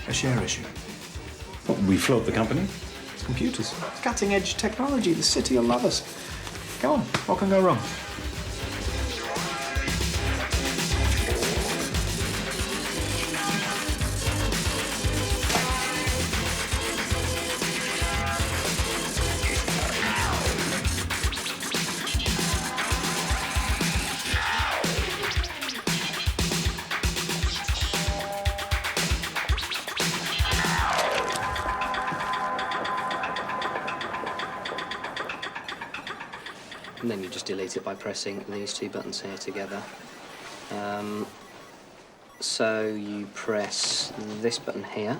A share issue. We float the company. It's computers. Cutting-edge technology. The city will love us. Come on, what can go wrong? And then you just delete it by pressing these two buttons here together. So you press this button here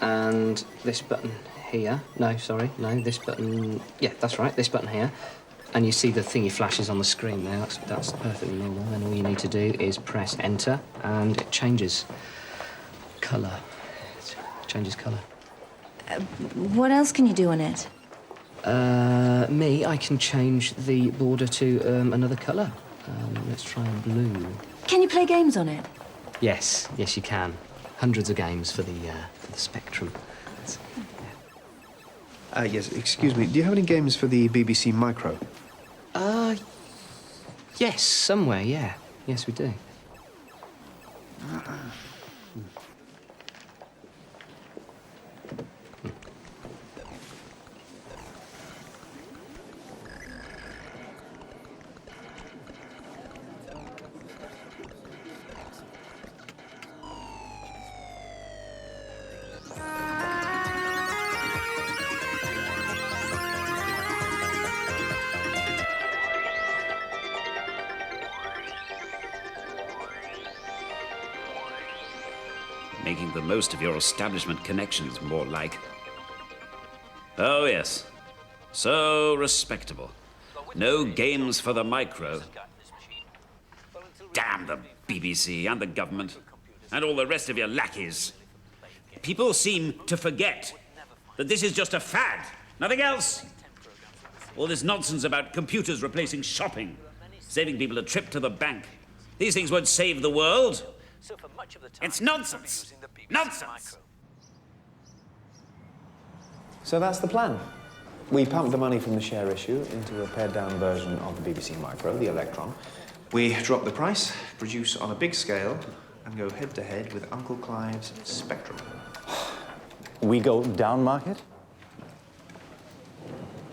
and this button here. No, sorry, no, this button. Yeah, that's right, this button here. And you see the thingy flashes on the screen there. That's perfectly normal. And all you need to do is press enter and it changes colour. It changes colour. What else can you do on it? I can change the border to another colour. Let's try blue. Can you play games on it? Yes, you can. Hundreds of games for the Spectrum. Yes, excuse me. Do you have any games for the BBC Micro? Yes, somewhere, yeah. Yes, we do. Making the most of your establishment connections, more like. Oh, yes. So respectable. No games for the Micro. Damn the BBC and the government and all the rest of your lackeys. People seem to forget that this is just a fad, nothing else. All this nonsense about computers replacing shopping, saving people a trip to the bank. These things won't save the world. It's nonsense. Nonsense. So that's the plan. We pump the money from the share issue into a pared-down version of the BBC Micro, the Electron. We drop the price, produce on a big scale, and go head-to-head with Uncle Clive's Spectrum. We go down market?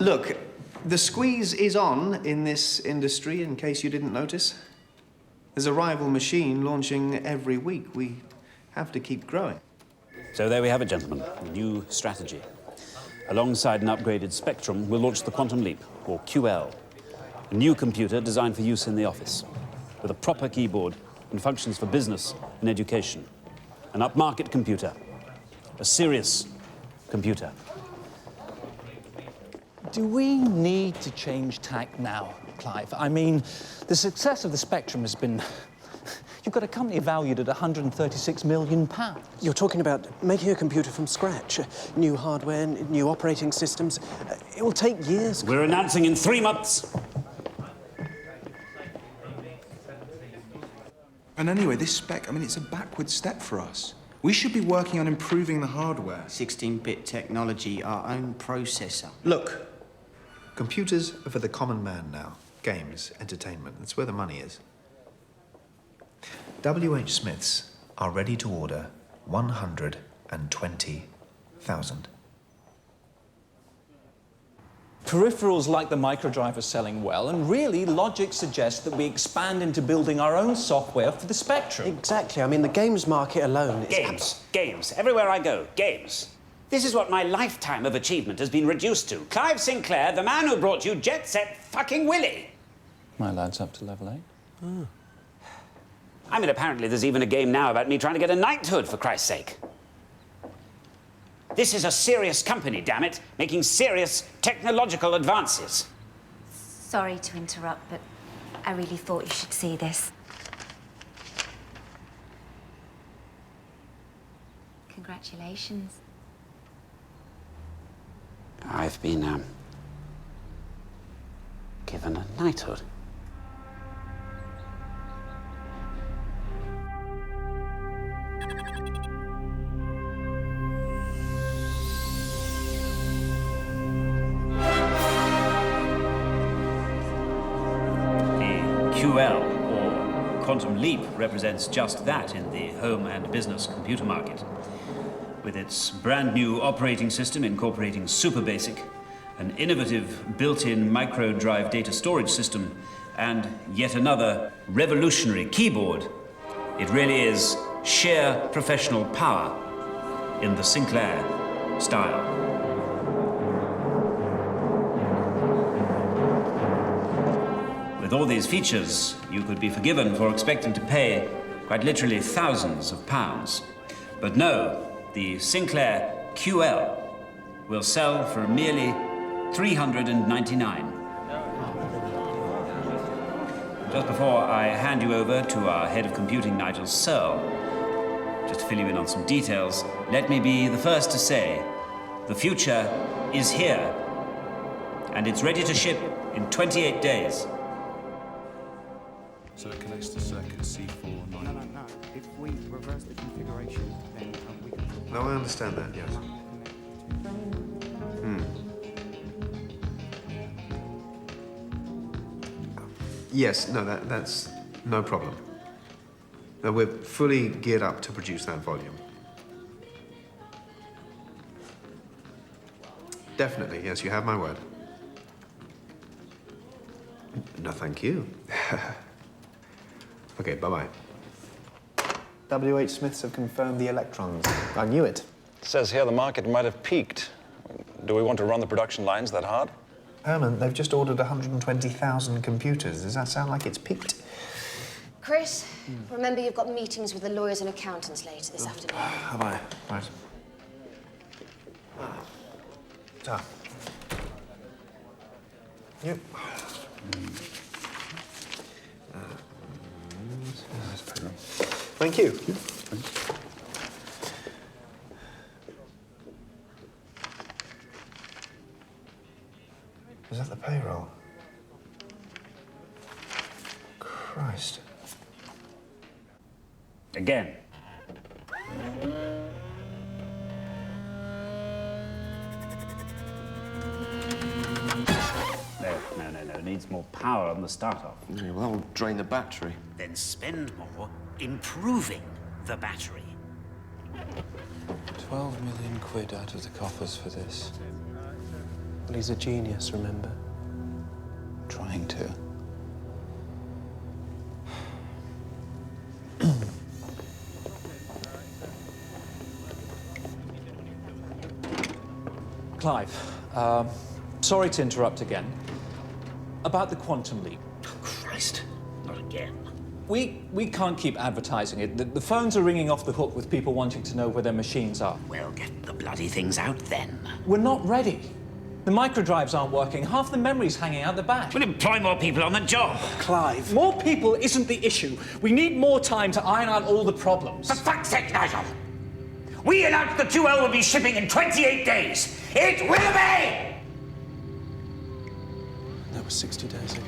Look, the squeeze is on in this industry, in case you didn't notice. There's a rival machine launching every week. We have to keep growing. So there we have it, gentlemen. A new strategy. Alongside an upgraded Spectrum, we'll launch the Quantum Leap, or QL. A new computer designed for use in the office, with a proper keyboard and functions for business and education. An upmarket computer. A serious computer. Do we need to change tack now, Clive? I mean, the success of the Spectrum has been... You've got a company valued at £136 million. You're talking about making a computer from scratch. New hardware, new operating systems. It will take years. We're announcing in 3 months. And anyway, this spec, I mean, it's a backward step for us. We should be working on improving the hardware. 16-bit technology, our own processor. Look, computers are for the common man now. Games, entertainment, that's where the money is. W.H. Smiths are ready to order 120,000. Peripherals like the microdrive are selling well, and really, logic suggests that we expand into building our own software for the Spectrum. Exactly. I mean, the games market alone is... Games. Everywhere I go, games. This is what my lifetime of achievement has been reduced to. Clive Sinclair, the man who brought you Jet Set fucking Willy. My lad's up to level 8. Oh. I mean, apparently there's even a game now about me trying to get a knighthood, for Christ's sake. This is a serious company, damn it, making serious technological advances. Sorry to interrupt, but I really thought you should see this. Congratulations. I've been, given a knighthood. QL, or Quantum Leap, represents just that in the home and business computer market. With its brand new operating system incorporating Super Basic, an innovative built-in micro drive data storage system, and yet another revolutionary keyboard, it really is sheer professional power in the Sinclair style. With all these features, you could be forgiven for expecting to pay quite literally thousands of pounds. But no, the Sinclair QL will sell for merely $399. Just before I hand you over to our head of computing, Nigel Searle, just to fill you in on some details, let me be the first to say the future is here, and it's ready to ship in 28 days. So it connects to circuit C4. No. If we reverse the configuration, then we can... No, I understand that, yes. Yes, no, that's no problem. No, we're fully geared up to produce that volume. Definitely, yes, you have my word. No, thank you. Okay, bye-bye. W.H. Smiths have confirmed the electrons. I knew it. It says here the market might have peaked. Do we want to run the production lines that hard? Herman, they've just ordered 120,000 computers. Does that sound like it's peaked? Chris, remember you've got meetings with the lawyers and accountants later this afternoon. Have I? Right. So. Yep. Thank you. Is that the payroll? Christ. Again. No. Needs more power on the start-off. Yeah, well, that'll drain the battery. Then spend more improving the battery. 12 million quid out of the coffers for this. Well, he's a genius, remember? Trying to. Clive, sorry to interrupt again. About the quantum leap. Christ, not again. We can't keep advertising it. The phones are ringing off the hook with people wanting to know where their machines are. Well, get the bloody things out then. We're not ready. The microdrives aren't working. Half the memory's hanging out the back. We'll employ more people on the job. Clive, more people isn't the issue. We need more time to iron out all the problems. For fuck's sake, Nigel! We announced the 2L will be shipping in 28 days. It will be! That was 60 days ago.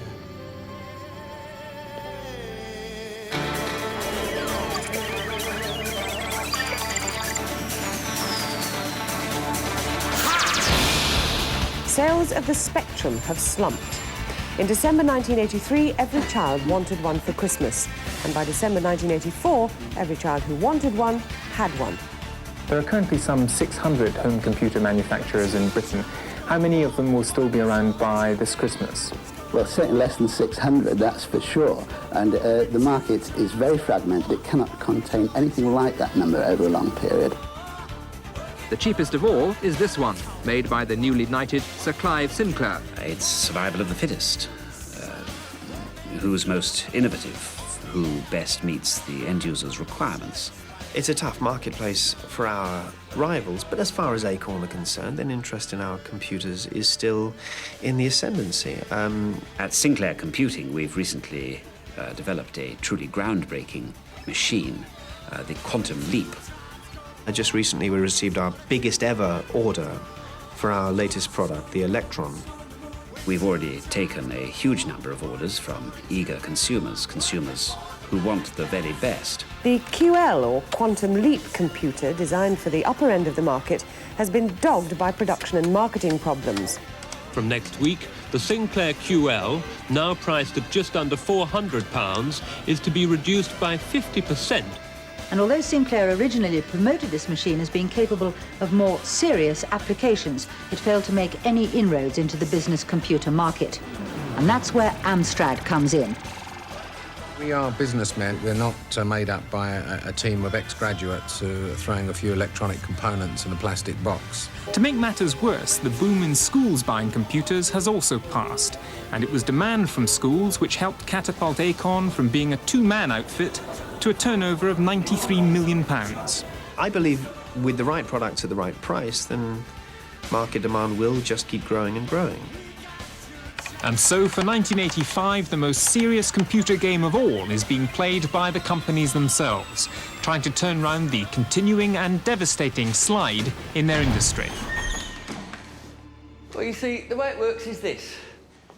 Sales of the Spectrum have slumped. In December 1983, every child wanted one for Christmas. And by December 1984, every child who wanted one had one. There are currently some 600 home computer manufacturers in Britain. How many of them will still be around by this Christmas? Well, certainly less than 600, that's for sure. And the market is very fragmented. It cannot contain anything like that number over a long period. The cheapest of all is this one, made by the newly knighted Sir Clive Sinclair. It's survival of the fittest. Who's most innovative? Who best meets the end user's requirements? It's a tough marketplace for our rivals, but as far as Acorn are concerned, then interest in our computers is still in the ascendancy. At Sinclair Computing, we've recently developed a truly groundbreaking machine, the Quantum Leap. Just recently, we received our biggest ever order for our latest product, the Electron. We've already taken a huge number of orders from eager consumers who want the very best. The QL, or Quantum Leap computer, designed for the upper end of the market, has been dogged by production and marketing problems. From next week, the Sinclair QL, now priced at just under £400, is to be reduced by 50%. And although Sinclair originally promoted this machine as being capable of more serious applications, it failed to make any inroads into the business computer market. And that's where Amstrad comes in. We are businessmen. We're not made up by a team of ex-graduates who are throwing a few electronic components in a plastic box. To make matters worse, the boom in schools buying computers has also passed, and it was demand from schools which helped catapult Acorn from being a two-man outfit to a turnover of £93 million. I believe with the right products at the right price, then market demand will just keep growing and growing. And so for 1985, the most serious computer game of all is being played by the companies themselves, trying to turn round the continuing and devastating slide in their industry. Well, you see, the way it works is this.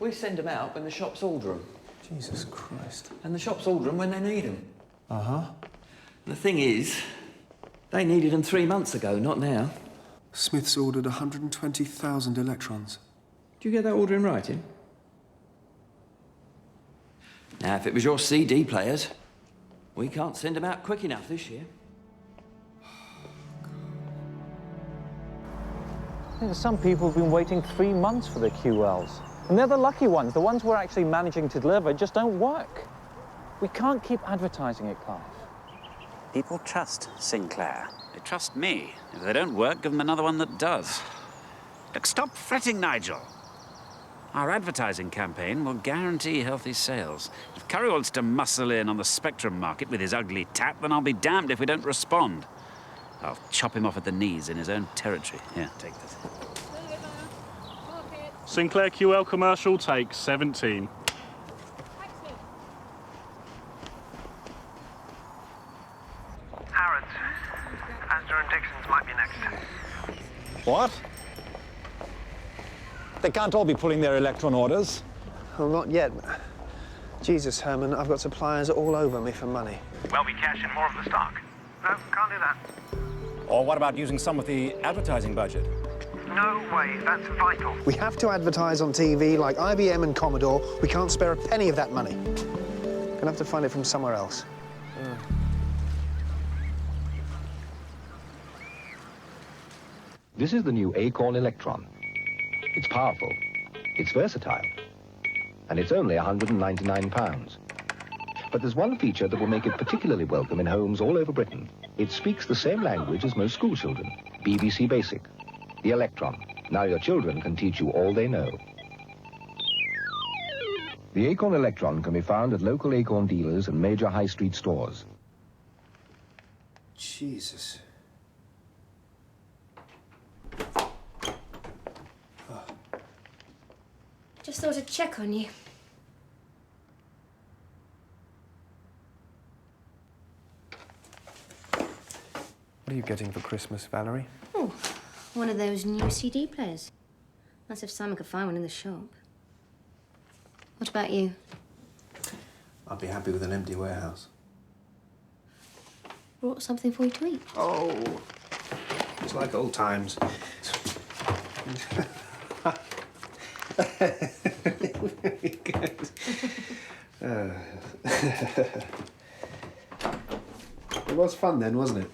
We send them out when the shops order them. Jesus Christ. And the shops order them when they need them. Uh-huh. The thing is, they needed them 3 months ago, not now. Smith's ordered 120,000 electrons. Do you get that order in writing? Now, if it was your CD players, we can't send them out quick enough this year. Some people have been waiting 3 months for their QLs. And they're the lucky ones. The ones we're actually managing to deliver just don't work. We can't keep advertising it, Clive. People trust Sinclair. They trust me. If they don't work, give them another one that does. Look, stop fretting, Nigel. Our advertising campaign will guarantee healthy sales. If Curry wants to muscle in on the Spectrum market with his ugly tap, then I'll be damned if we don't respond. I'll chop him off at the knees in his own territory. Here, take this. Sinclair QL commercial, take 17. Harrods. Asda and Dixon's might be next. What? They can't all be pulling their Electron orders. Well, not yet. Jesus, Herman, I've got suppliers all over me for money. Well, we cash in more of the stock. No, can't do that. Or what about using some of the advertising budget? No way, that's vital. We have to advertise on TV like IBM and Commodore. We can't spare a penny of that money. Gonna have to find it from somewhere else. This is the new Acorn Electron. It's powerful, it's versatile, and it's only £199. But there's one feature that will make it particularly welcome in homes all over Britain. It speaks the same language as most school children, BBC Basic. The Electron. Now your children can teach you all they know. The Acorn Electron can be found at local Acorn dealers and major high street stores. Jesus. Just thought I'd check on you. What are you getting for Christmas, Valerie? Oh, one of those new CD players. That's if Simon could find one in the shop. What about you? I'd be happy with an empty warehouse. Brought something for you to eat? Oh, it's like old times. Very good. It was fun then, wasn't it?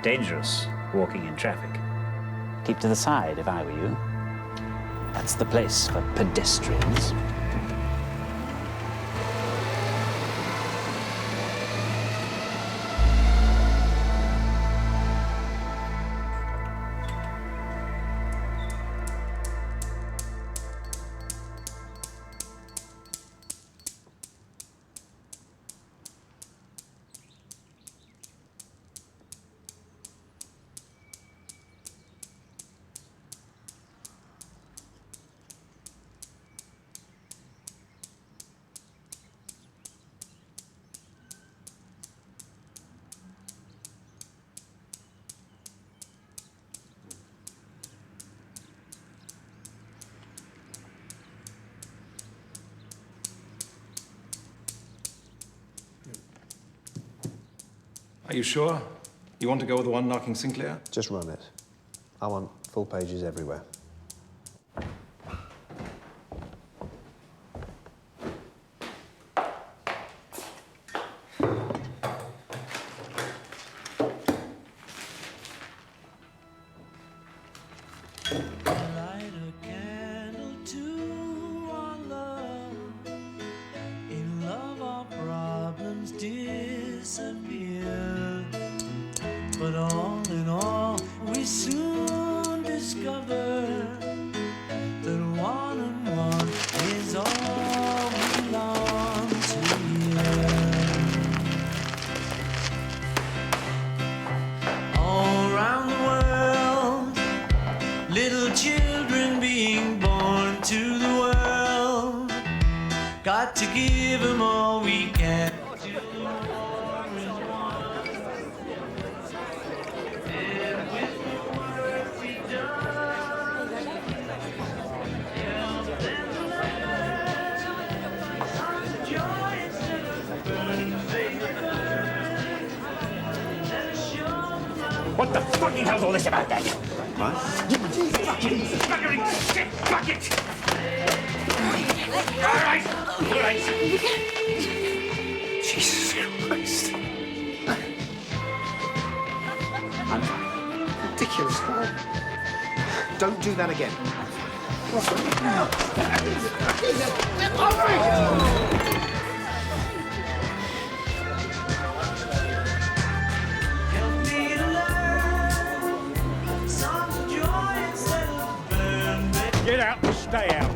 Dangerous walking in traffic. Keep to the side if I were you. That's the place for pedestrians. Are you sure? You want to go with the one knocking Sinclair? Just run it. I want full pages everywhere. But all in all, we soon discover that one and one is all belongs to you. give them all we can. What the fucking hell's all this about then? What? You fucking buggering shit bucket! All right. Jesus Christ. I'm fine. Ridiculous. Don't do that again. Get out and stay out.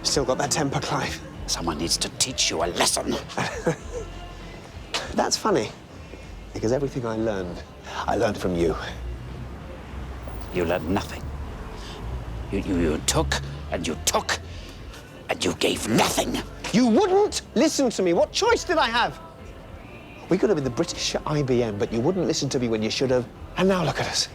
Still got that temper, Clive. Someone needs to teach you a lesson. That's funny, because everything I learned from you. You learned nothing. You took, and you took, and you gave nothing. You wouldn't listen to me. What choice did I have? We could have been the British IBM, but you wouldn't listen to me when you should have. And now look at us.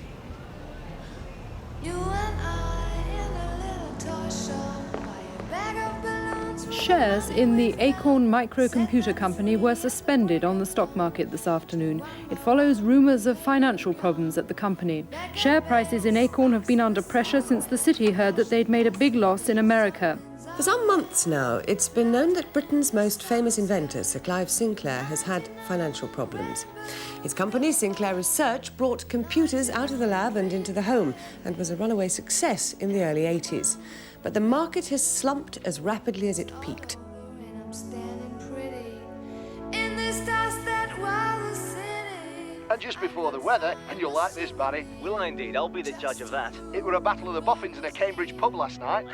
Shares in the Acorn Microcomputer Company were suspended on the stock market this afternoon. It follows rumours of financial problems at the company. Share prices in Acorn have been under pressure since the city heard that they'd made a big loss in America. For some months now, it's been known that Britain's most famous inventor, Sir Clive Sinclair, has had financial problems. His company, Sinclair Research, brought computers out of the lab and into the home and was a runaway success in the early 80s. But the market has slumped as rapidly as it peaked. And just before the weather, and you'll like this, Barry. Will I indeed? I'll be the judge of that. It were a battle of the boffins in a Cambridge pub last night.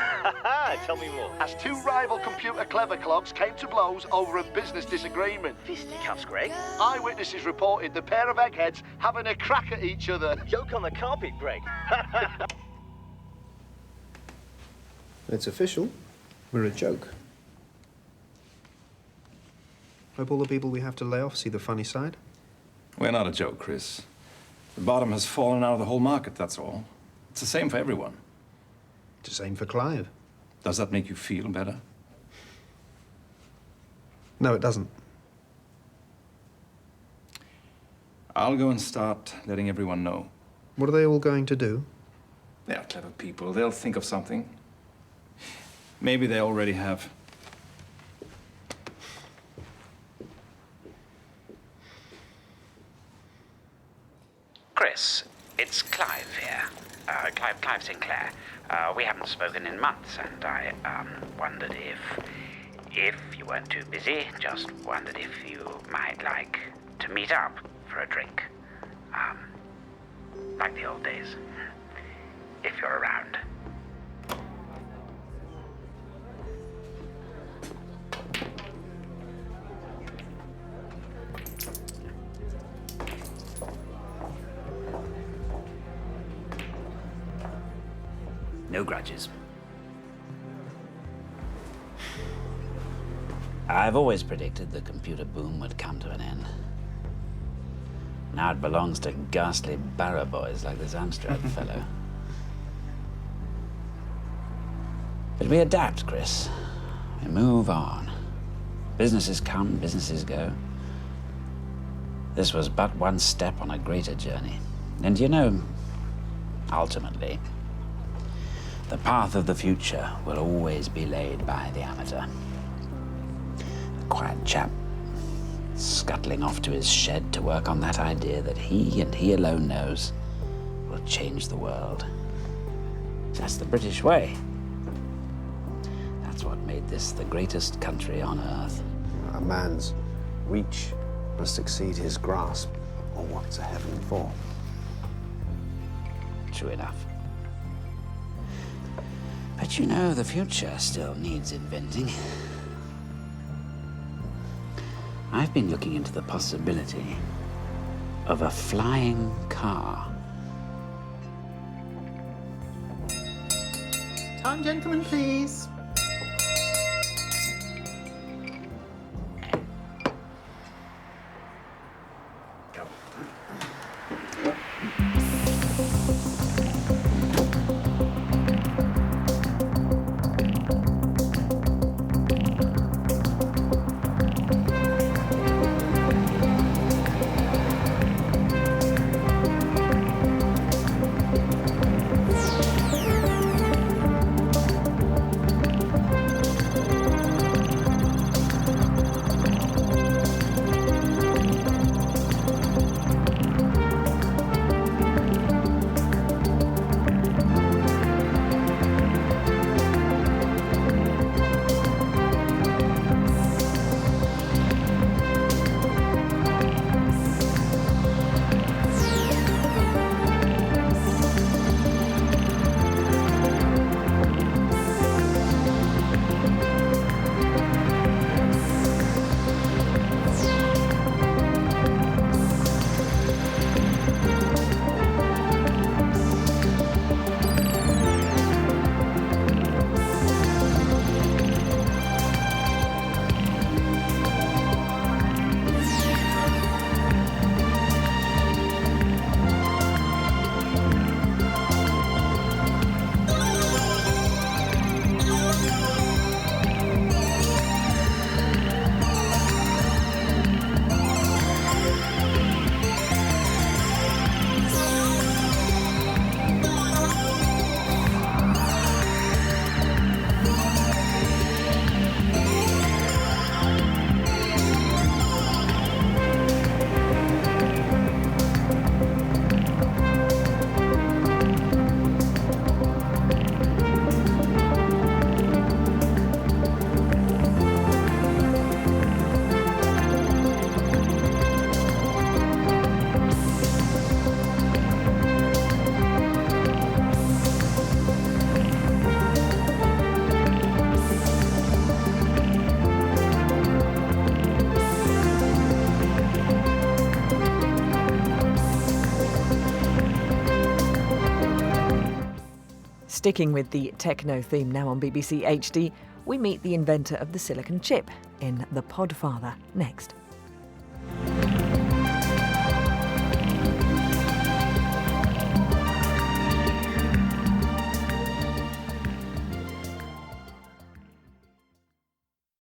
Tell me more. As two rival computer clever clogs came to blows over a business disagreement. Fisticuffs, Greg. Eyewitnesses reported the pair of eggheads having a crack at each other. Joke on the carpet, Greg. It's official. We're a joke. Hope all the people we have to lay off see the funny side. We're not a joke, Chris. The bottom has fallen out of the whole market, that's all. It's the same for everyone. It's the same for Clive. Does that make you feel better? No, it doesn't. I'll go and start letting everyone know. What are they all going to do? They are clever people. They'll think of something. Maybe they already have. Chris, it's Clive here. Clive Sinclair. We haven't spoken in months, and I wondered if you weren't too busy, just wondered if you might like to meet up for a drink. Like the old days. If you're around. No grudges. I've always predicted the computer boom would come to an end. Now it belongs to ghastly barrow boys like this Amstrad fellow. But we adapt, Chris. We move on. Businesses come, businesses go. This was but one step on a greater journey. And you know, ultimately, the path of the future will always be laid by the amateur. The quiet chap scuttling off to his shed to work on that idea that he and he alone knows will change the world. That's the British way. That's what made this the greatest country on earth. A man's reach must exceed his grasp, or what's a heaven for? True enough. But you know, the future still needs inventing. I've been looking into the possibility of a flying car. time, gentlemen, please. Sticking with the techno theme now on BBC HD, we meet the inventor of the silicon chip in The Podfather next.